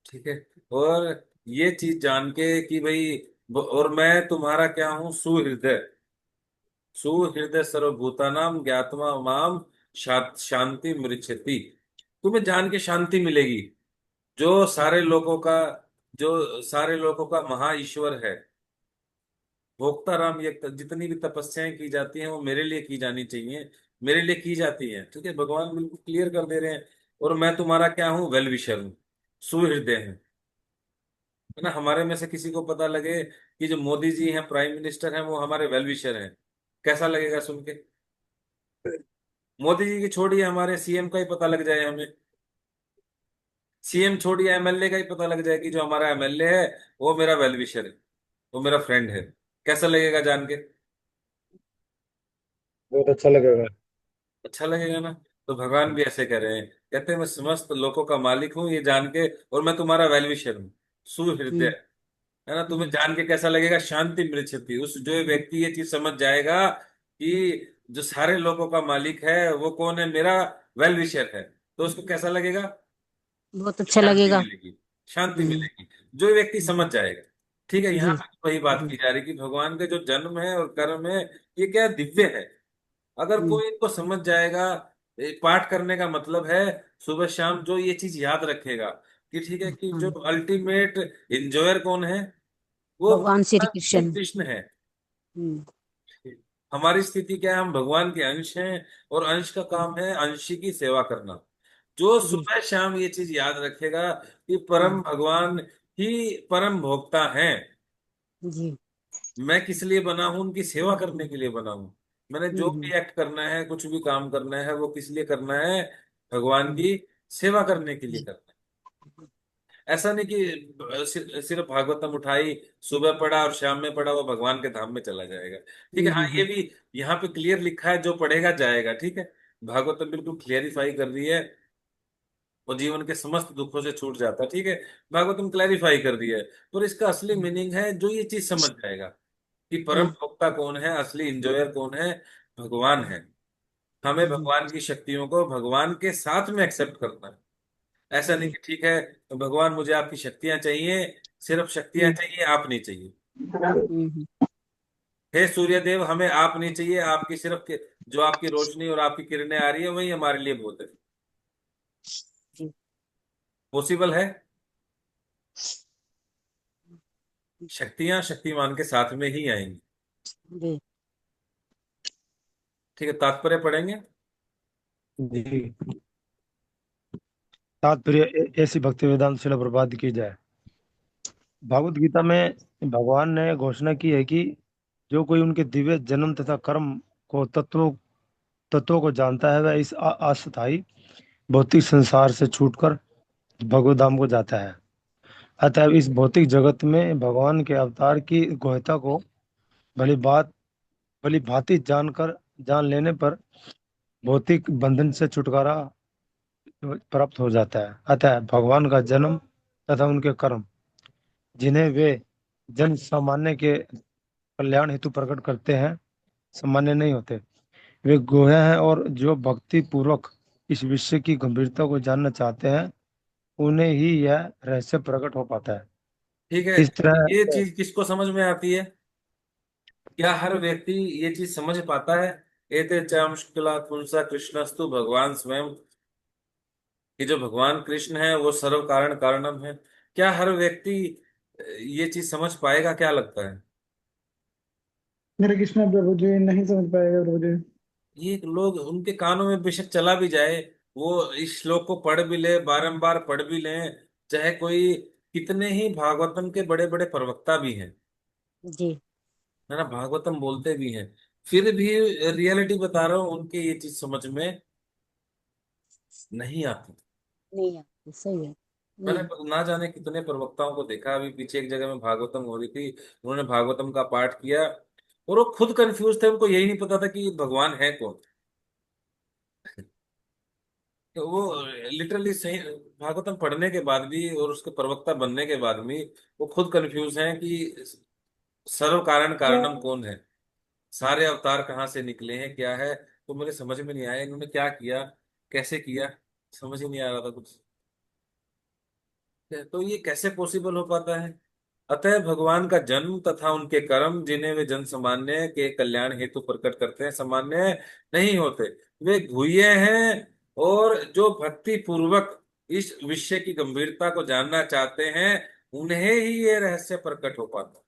ठीक है। और ये चीज जान के कि भाई, और मैं तुम्हारा क्या हूँ, सुहृदय, सुहृदय सर्वभूतानाम ज्ञात्मा माम शांति मृच्छति। तुम्हें जान के शांति मिलेगी। जो सारे लोगों का, जो सारे लोगों का महा ईश्वर है, भोक्ता राम, ये जितनी भी तपस्याएं की जाती हैं वो मेरे लिए की जानी चाहिए, मेरे लिए की जाती हैं। ठीक है, भगवान बिल्कुल क्लियर कर दे रहे हैं। और मैं तुम्हारा क्या हूँ, वेल विशर हूँ, सुहृदय हूँ। है ना, हमारे में से किसी को पता लगे कि जो मोदी जी हैं, प्राइम मिनिस्टर हैं, वो हमारे वेल विशर हैं, कैसा लगेगा सुन के? मोदी जी की छोड़िए, हमारे सीएम का ही पता लग जाए हमें, सीएम छोड़िए, एमएलए का ही पता लग जाए कि जो हमारा एमएलए है वो मेरा वेल विशर है, वो मेरा फ्रेंड है, कैसा लगेगा जान के? बहुत अच्छा लगेगा। अच्छा लगेगा ना। तो भगवान भी ऐसे कह रहे हैं, कहते हैं मैं समस्त लोगों का मालिक हूँ ये जान के, और मैं तुम्हारा वेल विशर हूँ, सुहृदय। हम्म, है ना, तुम्हें जी जान के कैसा लगेगा? शांति मृच्छति, उस जो व्यक्ति ये चीज समझ जाएगा कि जो सारे लोगों का मालिक है वो कौन है, मेरा वेल विशर है, तो उसको कैसा लगेगा? बहुत अच्छा शांति लगेगा। मिलेगी, शांति हम्म, मिलेगी। जो व्यक्ति समझ जाएगा। ठीक है, यहाँ जी पे वही बात जी की जा रही कि भगवान के जो जन्म है और कर्म है, ये क्या दिव्य है। अगर हम्म, कोई इनको समझ जाएगा, पाठ करने का मतलब है सुबह शाम जो ये चीज याद रखेगा कि ठीक है, कि जो हाँ, अल्टीमेट इंजॉयर कौन है, वो भगवान श्री श्री कृष्ण। कृष्ण है। हम्म, हमारी स्थिति क्या है, हम भगवान के अंश हैं, और अंश का काम है अंशी की सेवा करना। जो जी सुबह शाम ये चीज याद रखेगा कि हम्म, परम भगवान ही परम भोक्ता हैं, जी मैं किस लिए बना हूं, उनकी सेवा करने के लिए बना हूं। मैंने जो भी हम्म, एक्ट करना है, कुछ भी काम करना है, वो किस लिए करना है? भगवान हम्म, की सेवा करने के लिए जी करना है। ऐसा नहीं कि सिर्फ भागवतम उठाई, सुबह पढ़ा और शाम में पढ़ा, वो भगवान के धाम में चला जाएगा। ठीक है, हाँ, ये भी यहाँ पे क्लियर लिखा है, जो पढ़ेगा जाएगा। ठीक है, भागवतम बिल्कुल क्लियरिफाई कर रही है, वो जीवन के समस्त दुखों से छूट जाता है। ठीक है, भागवतम क्लैरिफाई कर दिया है। पर इसका असली मीनिंग है, जो ये चीज समझ जाएगा कि परम हाँ, भोक्ता कौन है, असली इंजॉयर कौन है, भगवान है। हमें जी भगवान की शक्तियों को भगवान के साथ में एक्सेप्ट करना है। ऐसा नहीं जी कि ठीक है भगवान मुझे आपकी शक्तियां चाहिए, सिर्फ शक्तियां हम्म, चाहिए, आप नहीं चाहिए। हम्म, हे सूर्य देव, हमें आप नहीं चाहिए, आपकी सिर्फ जो आपकी रोशनी और आपकी किरणें आ रही है वही हमारे लिए बहुत है। जी पॉसिबल है? शक्तियां शक्तिमान के साथ में ही आएंगी। जी ठीक है, तात्पर्य पढ़ेंगे। जी। तात्पर्य ऐसी भक्ति वेदांत शिला बर्बाद की जाए। भागवत गीता में भगवान ने घोषणा की है कि जो कोई उनके दिव्य जन्म तथा कर्म को तत्वों को जानता है, वह इस अस्थायी भौतिक संसार से छूटकर भगवत धाम को जाता है। अतः इस भौतिक जगत में भगवान के अवतार की गुह्यता को भली भांति जान लेने पर भौतिक बंधन से छुटकारा प्राप्त हो जाता है। अतः भगवान का जन्म तथा उनके कर्म, जिन्हें वे जन सामान्य के कल्याण हेतु प्रकट करते हैं, सामान्य नहीं होते। वे गोहे हैं, और जो भक्ति पूर्वक इस विषय की गंभीरता को जानना चाहते हैं, उन्हें ही यह रहस्य प्रकट हो पाता है। ठीक है। इस तरह ये चीज किसको समझ में आती है? क्या हर व्यक्ति ये चीज समझ पाता है? एते च मुश्किला पुंसा कृष्णस्तु भगवान स्वयं, कि जो भगवान कृष्ण है वो सर्व कारण कारणम है। क्या हर व्यक्ति ये चीज समझ पाएगा? क्या लगता है? हरे कृष्णा प्रभु जी, नहीं समझ पाएगा प्रभु जी। ये लोग, उनके कानों में बेशक चला भी जाए, वो इस श्लोक को पढ़ भी ले, बारंबार पढ़ भी लें, चाहे कोई कितने ही भागवतम के बड़े बड़े प्रवक्ता भी हैं, जी। है ना, भागवतम बोलते भी हैं, फिर भी रियलिटी बता रहा हूँ, उनके ये चीज समझ में नहीं आती। नहीं आती, सही है। मैंने नहीं। ना जाने कितने प्रवक्ताओं को देखा। अभी पीछे एक जगह में भागवतम हो रही थी, उन्होंने भागवतम का पाठ किया और वो खुद कंफ्यूज थे, उनको यही नहीं पता था कि भगवान है कौन। तो वो लिटरली सही भागवतम पढ़ने के बाद भी और उसके प्रवक्ता बनने के बाद भी वो खुद कंफ्यूज हैं कि सर्व कारण कारणम कौन है, सारे अवतार कहाँ से निकले हैं, क्या है। तो मुझे समझ में नहीं आया इन्होंने क्या किया, कैसे किया, समझ ही नहीं आ रहा था कुछ। तो ये कैसे पॉसिबल हो पाता है? अतः भगवान का जन्म तथा उनके कर्म, जिन्हें वे जन सामान्य के कल्याण हेतु प्रकट करते हैं, सामान्य नहीं होते। वे गुह्य हैं, और जो भक्ति पूर्वक इस विषय की गंभीरता को जानना चाहते हैं, उन्हें ही ये रहस्य प्रकट हो पाता है।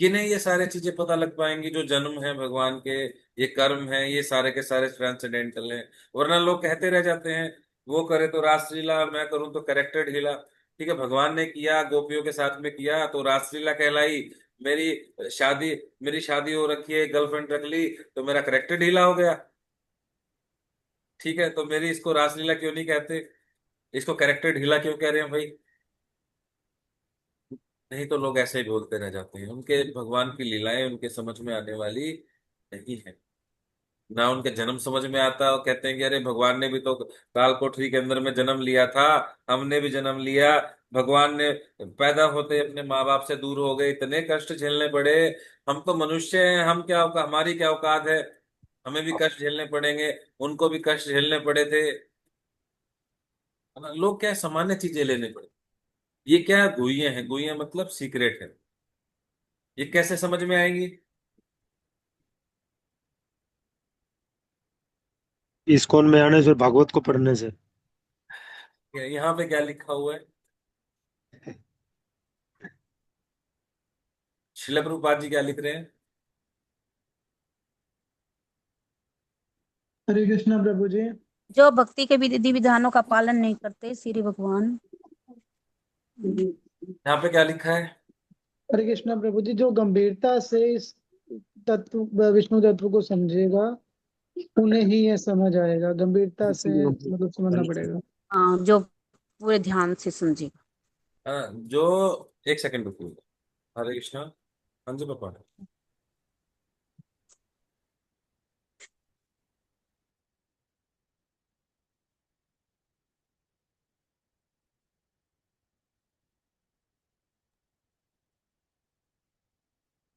किन्हें ये सारे चीजें पता लग पाएंगी? जो जन्म है भगवान के, ये कर्म है, ये सारे के सारे ट्रांसेंडेंटल हैं। वरना लोग कहते रह जाते हैं, वो करे तो रासलीला, मैं करूं तो कैरेक्टर ढीला। ठीक है, भगवान ने किया, गोपियों के साथ में किया तो रासलीला कहलाई। मेरी शादी मेरी शादी हो रखी है, गर्लफ्रेंड रख ली, तो मेरा कैरेक्टर ढीला हो गया। ठीक है, तो मेरी इसको रासलीला क्यों नहीं कहते, इसको कैरेक्टर ढीला क्यों कह रहे हैं भाई? नहीं तो लोग ऐसे ही बोलते रह जाते हैं। उनके भगवान की लीलाएं उनके समझ में आने वाली नहीं है, ना उनके जन्म समझ में आता। और कहते हैं कि अरे भगवान ने भी तो काल कोठरी के अंदर में जन्म लिया था, हमने भी जन्म लिया। भगवान ने पैदा होते ही अपने माँ बाप से दूर हो गए, इतने कष्ट झेलने पड़े। हम तो मनुष्य हैं, हम क्या हमारी क्या औकात है, हमें भी कष्ट झेलने पड़ेंगे, उनको भी कष्ट झेलने पड़े थे। है ना? लोग क्या है, सामान्य चीजें लेने पड़े। ये क्या गुइये हैं? गुइये मतलब सीक्रेट है। ये कैसे समझ में आएंगी? इस्कॉन में आने से, भागवत को पढ़ने से। यहाँ पे क्या लिखा हुआ है? शिला प्रभुपाद जी क्या लिख रहे हैं? हरे कृष्णा प्रभु जी। जो भक्ति के विधि विधानों का पालन नहीं करते, श्री भगवान। यहाँ पे क्या लिखा है? हरे कृष्णा प्रभु जी, जो गंभीरता से इस तत्व, विष्णु तत्व को समझेगा, उन्हें ही ये समझ आएगा। गंभीरता से मतलब समझना पड़ेगा। हाँ, जो पूरे ध्यान से समझेगा। जो एक सेकंड रुकिए। हरे कृष्णा। हाँ जी पापा।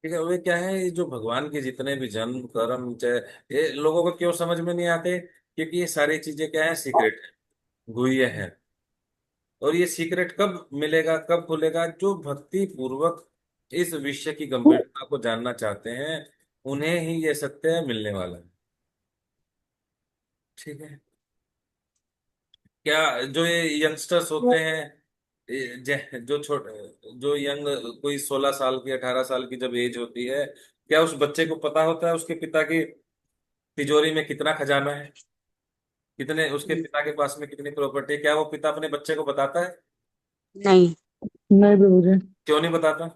ठीक है, वे क्या है, ये जो भगवान के जितने भी जन्म कर्म, चाहे ये लोगों को क्यों समझ में नहीं आते? क्योंकि ये सारी चीजें क्या है, सीक्रेट है, गुह्य है। और ये सीक्रेट कब मिलेगा, कब खुलेगा? जो भक्ति पूर्वक इस विषय की गंभीरता को जानना चाहते हैं, उन्हें ही ये सत्य मिलने वाला है। ठीक है। क्या जो ये यंगस्टर्स होते हैं, जो जो यंग, कोई 16 साल की, 18 साल की जब एज होती है, क्या उस बच्चे को पता होता है उसके पिता की तिजोरी में कितना खजाना है, कितने उसके पिता के पास में कितनी प्रॉपर्टी? क्या वो पिता अपने बच्चे को बताता है? नहीं। नहीं प्रभु जी। क्यों नहीं बताता?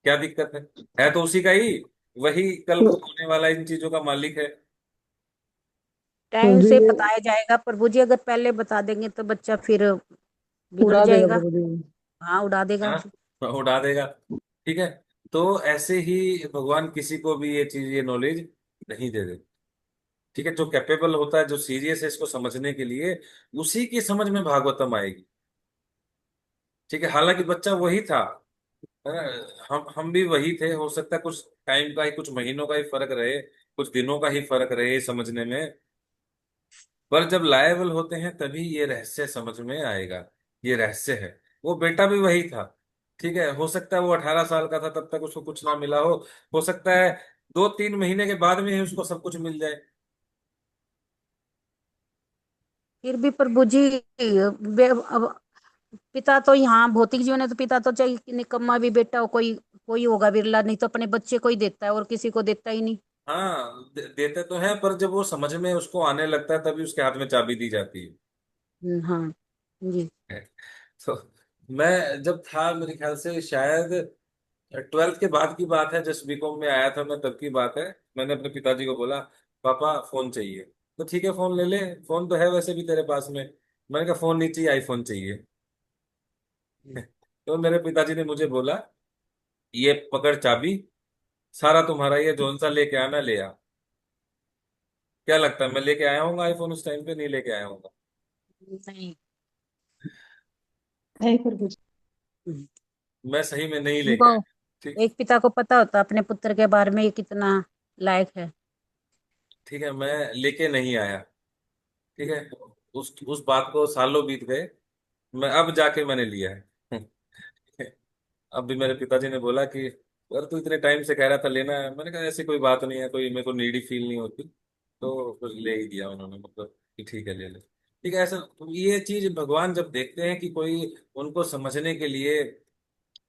क्या दिक्कत है तो उसी का ही, वही कल को होने वाला इन चीजों का मालिक है। टाइम प्रभु जी, से ये बताया जाएगा प्रभु जी, अगर पहले बता देंगे तो बच्चा फिर बिगड़ उड़ा देगा जाएगा। प्रभु जी। हाँ, उड़ा है देगा। ना, उड़ा देगा। ठीक है। तो ऐसे ही भगवान किसी को भी ये चीज, ये नॉलेज नहीं दे देते। ठीक है, जो कैपेबल होता है, जो सीरियस है इसको समझने के लिए, उसी की समझ में भागवतम आएगी। ठीक है, हालांकि बच्चा वही था, है ना, हम भी वही थे। हो सकता है कुछ टाइम का ही, कुछ महीनों का ही फर्क रहे, कुछ दिनों का ही फर्क रहे समझने में। पर जब लायबल होते हैं तभी ये रहस्य समझ में आएगा। ये रहस्य है। वो बेटा भी वही था। ठीक है, हो सकता है वो 18 साल का था तब तक उसको कुछ ना मिला हो सकता है 2-3 महीने के बाद में ही उसको सब कुछ मिल जाए। फिर भी प्रभु जी, अब पिता तो यहाँ भौतिक जीवन है तो पिता तो चाहे निकम्मा भी बेटा हो, कोई कोई होगा बिरला, नहीं तो अपने बच्चे को ही देता है और किसी को देता ही नहीं। हाँ, देते तो हैं, पर जब वो समझ में उसको आने लगता है तभी उसके हाथ में चाबी दी जाती हाँ जी। है। तो मैं जब था, मेरे ख्याल से शायद 12th के बाद की बात है, जस्ट बीकॉम में आया था मैं, तब की बात है। मैंने अपने पिताजी को बोला, पापा फोन चाहिए। तो ठीक है, फोन ले ले, फोन तो है वैसे भी तेरे पास में। मैंने कहा फोन नहीं चाहिए, आईफोन चाहिए। तो मेरे पिताजी ने मुझे बोला, ये पकड़ चाबी, सारा तुम्हारा, ये जोन सा लेके आना, ले आ। क्या लगता है मैं लेके आया हूँ आईफोन? उस टाइम पे नहीं लेके आया हूँ। नहीं। नहीं प्रभु जी। मैं सही में नहीं लेके उनको, आया। ठीक। एक पिता को पता होता अपने पुत्र के बारे में ये कितना लायक है। ठीक है, मैं लेके नहीं आया। ठीक है, उस बात को सालों बीत गए, मैं अब जाके मैंने लिया है। अब भी मेरे पिताजी ने बोला कि अगर तू इतने टाइम से कह रहा था लेना है, मैंने कहा ऐसी कोई बात नहीं है, कोई मेरे को नीडी फील नहीं होती। तो फिर ले ही दिया उन्होंने, मतलब कि ठीक है ले ले। ठीक है, ऐसा ये चीज भगवान जब देखते हैं कि कोई उनको समझने के लिए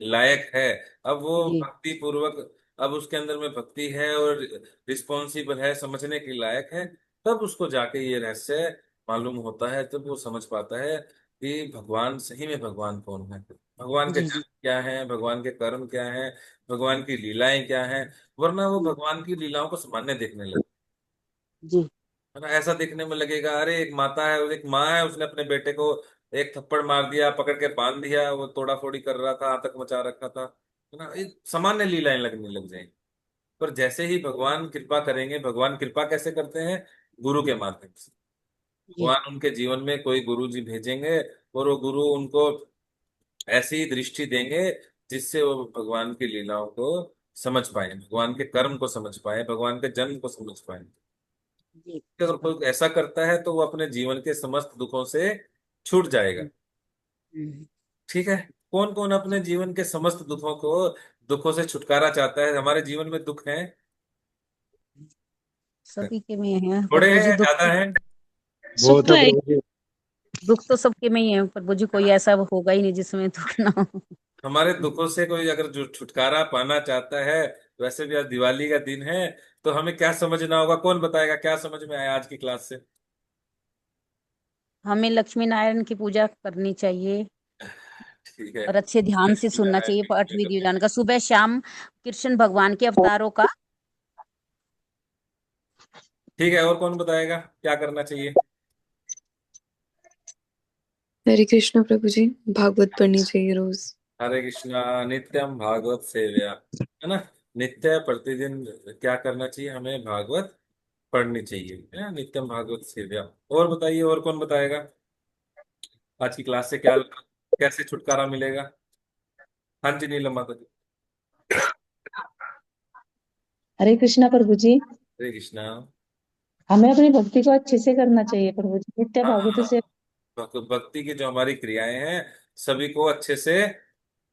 लायक है, अब वो जी भक्ति पूर्वक, अब उसके अंदर में भक्ति है और रिस्पॉन्सिबल है, समझने के लायक है, तब उसको जाके ये रहस्य मालूम होता है, तब वो समझ पाता है कि भगवान, सही में भगवान कौन है, भगवान के जी जन्म जी क्या है, भगवान के कर्म क्या है, भगवान की लीलाएं क्या हैं। वरना वो भगवान की लीलाओं को सामान्य देखने लगे, जी है ना। ऐसा देखने में लगेगा, अरे एक माता है, एक माँ है, उसने अपने बेटे को एक थप्पड़ मार दिया, पकड़ के बांध दिया, वो तोड़ा फोड़ी कर रहा था, आतंक मचा रखा था, है ना, ये सामान्य लीलाएं लगने लग जाएंगी। पर जैसे ही भगवान कृपा करेंगे, भगवान कृपा कैसे करते हैं? गुरु के माध्यम से। जी भगवान उनके जीवन में कोई गुरु जी भेजेंगे, और वो गुरु उनको ऐसी दृष्टि देंगे जिससे वो भगवान की लीलाओं को समझ पाए, भगवान के कर्म को समझ पाए, भगवान के जन्म को समझ पाए। जी। अगर कोई ऐसा करता है तो वो अपने जीवन के समस्त दुखों से छूट जाएगा। हम्म। ठीक है, कौन कौन अपने जीवन के समस्त दुखों से छुटकारा चाहता है? हमारे जीवन में दुख हैं, सभी के में है थोड़े प्रभु हैं जी, या दुख ज्यादा हैं? सुख बहुत तो है है। प्रभु जी। दुख तो सबके में ही है प्रभु जी, कोई ऐसा होगा ही नहीं जिसमें दुख ना हो। हमारे दुखों से कोई अगर जो छुटकारा पाना चाहता है, वैसे भी आज दिवाली का दिन है, तो हमें क्या समझना होगा? कौन बताएगा, क्या समझ में आया आज की क्लास से? हमें लक्ष्मी नारायण की पूजा करनी चाहिए ठीक है, और अच्छे ध्यान से लक्ष्मी सुनना नारायण चाहिए की पाठ पूजा विधि करनी विधान का, सुबह शाम कृष्ण भगवान के अवतारों का। चाहिए। ठीक है, और कौन बताएगा क्या करना चाहिए? हरे कृष्णा प्रभु जी, भागवत पढ़नी चाहिए रोज। हरे कृष्णा नित्यम भागवत सेव्या, है ना। नित्य प्रतिदिन क्या करना चाहिए? हमें भागवत पढ़नी चाहिए, है ना, नित्यम भागवत सेव्या। और बताइए, और कौन बताएगा आज की क्लास से क्या, कैसे छुटकारा मिलेगा? हाँ जी, नीलम माता जी। हरे कृष्णा प्रभु जी। हरे कृष्णा। हमें अपनी भक्ति को अच्छे से करना चाहिए प्रभु जी, नित्य भागवत हाँ, से। भक्ति की जो हमारी क्रियाएं हैं, सभी को अच्छे से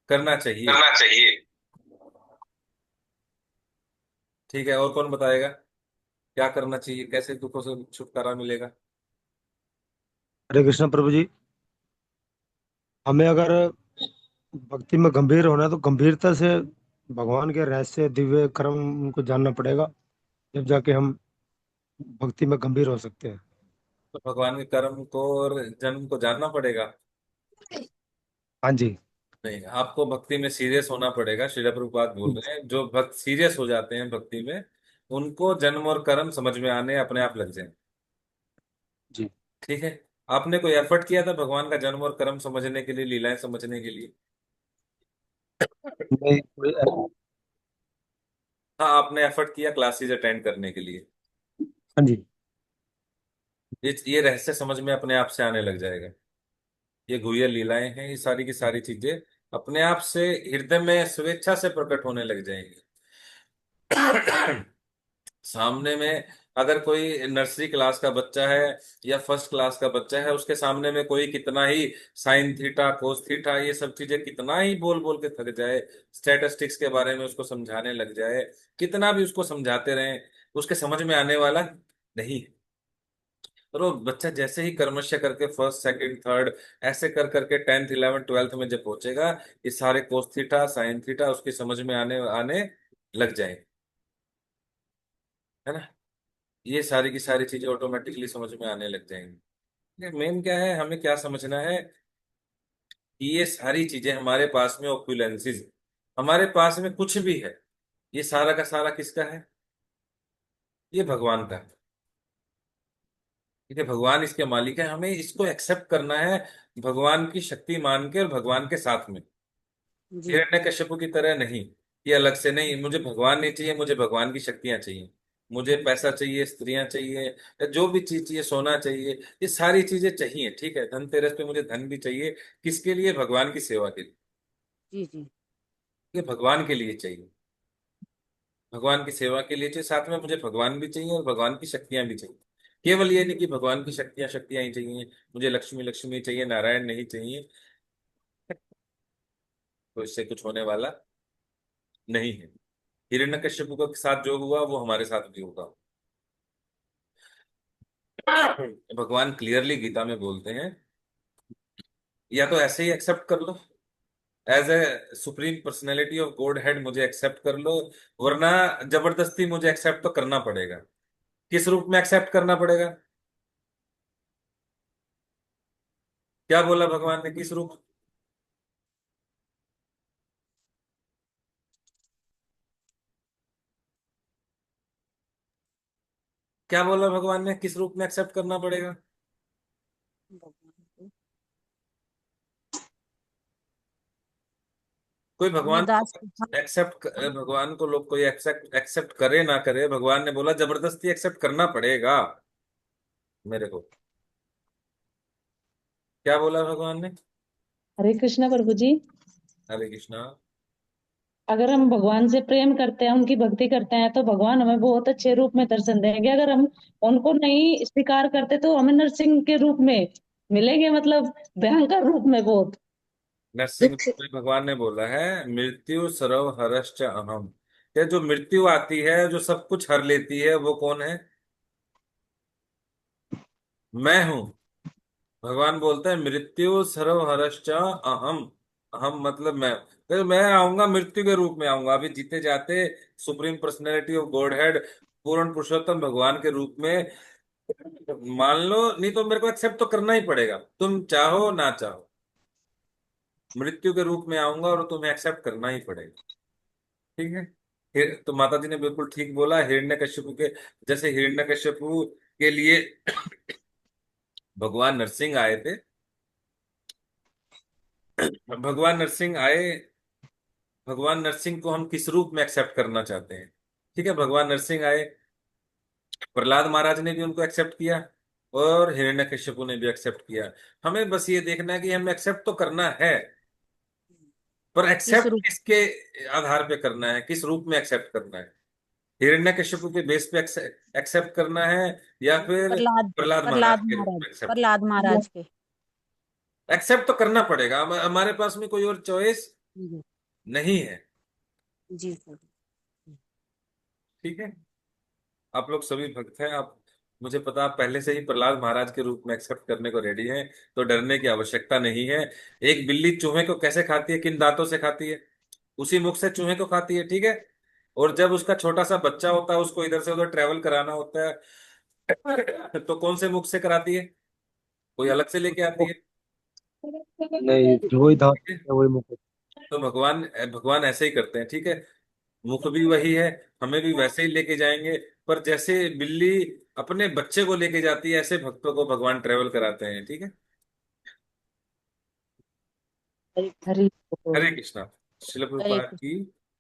करना चाहिए। करना चाहिए। ठीक है, और कौन बताएगा क्या करना चाहिए, कैसे दुखों से छुटकारा मिलेगा? हरे कृष्ण प्रभु जी। हमें अगर भक्ति में गंभीर होना है तो गंभीरता से भगवान के रहस्य दिव्य कर्म उनको जानना पड़ेगा, जब जाके हम भक्ति में गंभीर हो सकते हैं। तो भगवान के कर्म को और जन्म को जानना पड़ेगा? हाँ जी। नहीं, आपको भक्ति में सीरियस होना पड़ेगा। श्रील प्रभुपाद बोल रहे हैं, जो भक्त सीरियस हो जाते हैं भक्ति में, उनको जन्म और कर्म समझ में आने अपने आप लग जाए। जी। ठीक है, आपने कोई एफर्ट किया था भगवान का जन्म और कर्म समझने के लिए, लीलाएं समझने के लिए? नहीं, हाँ, आपने एफर्ट किया क्लासेस अटेंड करने के लिए। हाँ जी। ये रहस्य समझ में अपने आप से आने लग जाएगा। ये गुह्य लीलाएं हैं, ये सारी की सारी चीजें अपने आप से हृदय में स्वेच्छा से प्रकट होने लग जाएंगी। सामने में अगर कोई नर्सरी क्लास का बच्चा है या फर्स्ट क्लास का बच्चा है, उसके सामने में कोई कितना ही साइन थीटा कोस थीटा ये सब चीजें कितना ही बोल बोल के थक जाए, स्टैटिस्टिक्स के बारे में उसको समझाने लग जाए, कितना भी उसको समझाते रहें, उसके समझ में आने वाला नहीं। और वो बच्चा जैसे ही कर्मश्य करके फर्स्ट सेकंड थर्ड ऐसे कर करके 10th 11th 12th में जब पहुंचेगा, ये सारे कोस थीटा साइन थीटा उसकी समझ में आने आने लग जाएंगे, है ना। ये सारी की सारी चीजें ऑटोमेटिकली समझ में आने लग जाएंगी। मेन क्या है, हमें क्या समझना है कि ये सारी चीजें हमारे पास में ओपुलेंसेस, हमारे पास में कुछ भी है, ये सारा का सारा किसका है? ये भगवान का है। ठीक है, भगवान इसके मालिक है, हमें इसको एक्सेप्ट करना है भगवान की शक्ति मान के और भगवान के साथ में। जी हिरण्यकश्यप की तरह नहीं कि अलग से नहीं, मुझे भगवान नहीं चाहिए, मुझे भगवान की शक्तियां चाहिए, मुझे पैसा चाहिए, स्त्रियां चाहिए, या जो भी चीज चाहिए, सोना चाहिए, ये सारी चीजें चाहिए। ठीक है, धनतेरस पे मुझे धन भी चाहिए, किसके लिए? भगवान की सेवा के लिए। जी जी ये भगवान के लिए चाहिए, भगवान की सेवा के लिए चाहिए, साथ में मुझे भगवान भी चाहिए और भगवान की शक्तियां भी चाहिए। केवल ये नहीं कि भगवान की शक्तियां शक्तियां ही चाहिए, मुझे लक्ष्मी लक्ष्मी चाहिए, नारायण नहीं चाहिए, तो इससे कुछ होने वाला नहीं है। हिरण्यकश्यप के साथ जो हुआ वो हमारे साथ भी होगा। भगवान क्लियरली गीता में बोलते हैं, या तो ऐसे ही एक्सेप्ट कर लो, as a supreme personality of Godhead मुझे एक्सेप्ट कर लो, वरना जबरदस्ती मुझे एक्सेप्ट तो करना पड़ेगा। किस रूप में एक्सेप्ट करना पड़ेगा? क्या बोला भगवान ने, किस रूप? क्या बोला भगवान ने, किस रूप में एक्सेप्ट करना पड़ेगा? कोई अपने भगवान को दास को, हाँ, एक्सेप्ट, भगवान को लोग कोई एक्सेप्ट एक्सेप्ट करे ना करे, भगवान ने बोला जबरदस्ती एक्सेप्ट करना पड़ेगा मेरे को। क्या बोला भगवान ने? हरे कृष्णा प्रभु जी। हरे कृष्णा। अगर हम भगवान से प्रेम करते हैं, उनकी भक्ति करते हैं, तो भगवान हमें बहुत अच्छे रूप में दर्शन देंगे। अगर हम उनको नहीं स्वीकार करते तो हमें नरसिंह के रूप में मिलेंगे, मतलब भयंकर रूप में बहुत नरसिंह दुख। रूप में भगवान ने बोला है, मृत्यु सर्व हरश्च अहम। ये जो मृत्यु आती है, जो सब कुछ हर लेती है, वो कौन है? मैं हूं। भगवान बोलते हैं मृत्यु सर्व हरश्च अहम। अहम मतलब मैं। तो मैं आऊंगा मृत्यु के रूप में आऊंगा, अभी जीते जाते supreme personality of God head पूर्ण पुरुषोत्तम भगवान के रूप में मान लो। नहीं तो मेरे को एक्सेप्ट तो करना ही पड़ेगा, तुम चाहो ना चाहो, मृत्यु के रूप में आऊंगा और तुम्हें एक्सेप्ट करना ही पड़ेगा। ठीक है। तो माता जी ने बिल्कुल ठीक बोला, हिरण्यकश्यप के जैसे हिरण्यकश्यप के लिए भगवान नरसिंह आए थे। भगवान नरसिंह आए, भगवान नरसिंह को हम किस रूप में एक्सेप्ट करना चाहते हैं? ठीक है, भगवान नरसिंह आए, प्रहलाद महाराज ने भी उनको एक्सेप्ट किया और हिरण्यकश्यप ने भी एक्सेप्ट किया। हमें बस ये देखना है कि हमें एक्सेप्ट तो करना है, पर किस एक्सेप्ट रूप। किसके आधार पे करना है, किस रूप में एक्सेप्ट करना है? हिरण्यकश्यप के बेस पे एक्सेप्ट करना है, या फिर प्रहलाद प्रहलाद महाराज प्रहलाद के रूप महाराज, में एक्सेप्ट? प्रहलाद महाराज के। एक्सेप्ट तो करना पड़ेगा, हमारे पास में कोई और चॉइस जी नहीं है। जी सर। ठीक है, आप लोग सभी भक्त हैं, आप, मुझे पता आप पहले से ही प्रहलाद महाराज के रूप में एक्सेप्ट करने को रेडी हैं, तो डरने की आवश्यकता नहीं है। एक बिल्ली चूहे को कैसे खाती है, किन दांतों से खाती है? उसी मुख से चूहे को खाती है। ठीक है, और जब उसका छोटा सा बच्चा होता है, उसको इधर से उधर ट्रेवल कराना होता है, तो कौन से मुख से कराती है? कोई अलग से लेके आती है? नहीं, जो वही धाम ठीक है, है वही मुकुट। तो भगवान भगवान ऐसे ही करते हैं। ठीक है, मुख भी वही है, हमें भी वैसे ही लेके जाएंगे। पर जैसे बिल्ली अपने बच्चे को लेके जाती है, ऐसे भक्तों को भगवान ट्रेवल कराते हैं। ठीक है, हरि बोल। हरे कृष्णा। शिल हरे प्रभुपाद कृष्ण। की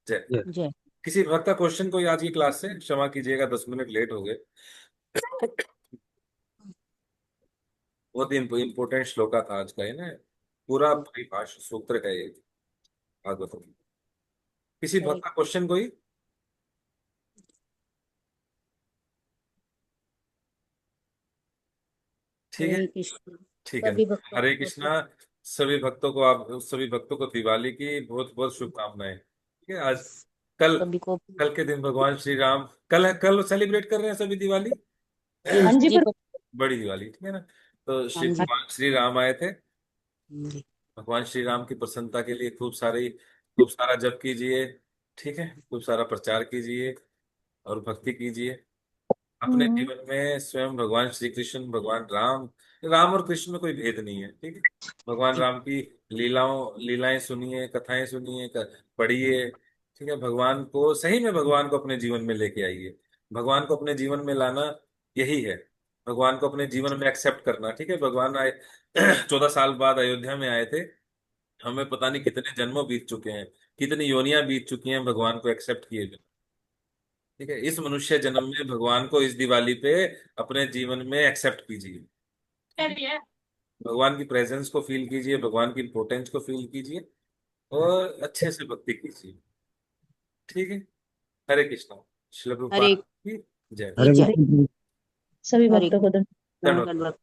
जय। ये जय। किसी भक्त का क्वेश्चन कोई आज की क्लास से? क्षमा कीजिएगा 10 मिनट लेट हो गए। बहुत ही इंपोर्टेंट श्लोका था आज का, है ना। पूरा परिभाषा सूत्र है ये भागवत में। किसी भक्त का क्वेश्चन कोई? ठीक है, हरे कृष्ण। ठीक है। सभी भक्तों हरे को कृष्णा। सभी भक्तों को, आप सभी भक्तों को दिवाली की बहुत बहुत शुभकामनाएं। ठीक है। आज, कल, सभी को कल के दिन भगवान श्री राम, कल है, कल सेलिब्रेट कर रहे हैं सभी दिवाली। हाँ जी जी पर बड़ी दिवाली, ठीक है ना। तो हाँ श्री जी भगवान श्री राम आए थे। जी। भगवान श्री राम की प्रसन्नता के लिए खूब सारा जप कीजिए। ठीक है, खूब सारा प्रचार कीजिए और भक्ति कीजिए। अपने हम्म, जीवन में स्वयं भगवान श्री कृष्ण, भगवान राम, राम और कृष्ण में कोई भेद नहीं है। ठीक है। भगवान राम की लीलाएं सुनिए, कथाएं सुनिए, पढ़िए। ठीक है। भगवान को, सही में भगवान को अपने जीवन में लेके आइए। भगवान को अपने जीवन में लाना यही है। भगवान को अपने जीवन में एक्सेप्ट करना। ठीक है। भगवान आए 14 साल बाद अयोध्या में आए थे। हमें पता नहीं कितने जन्मों बीत चुके हैं, कितनी योनियां बीत चुकी हैं भगवान को एक्सेप्ट किए बिना। ठीक है। इस मनुष्य जन्म में भगवान को इस दिवाली पे अपने जीवन में एक्सेप्ट कीजिए। भगवान की प्रेजेंस को फील कीजिए, भगवान की इम्पोर्टेंस को फील कीजिए और अच्छे से भक्ति कीजिए। ठीक है। हरे कृष्णा। श्रील हरे प्रभुपाद की जय। हरे जय। कृष्ण। सभी हरे भक्तों को धन्यवाद। धन्यवाद।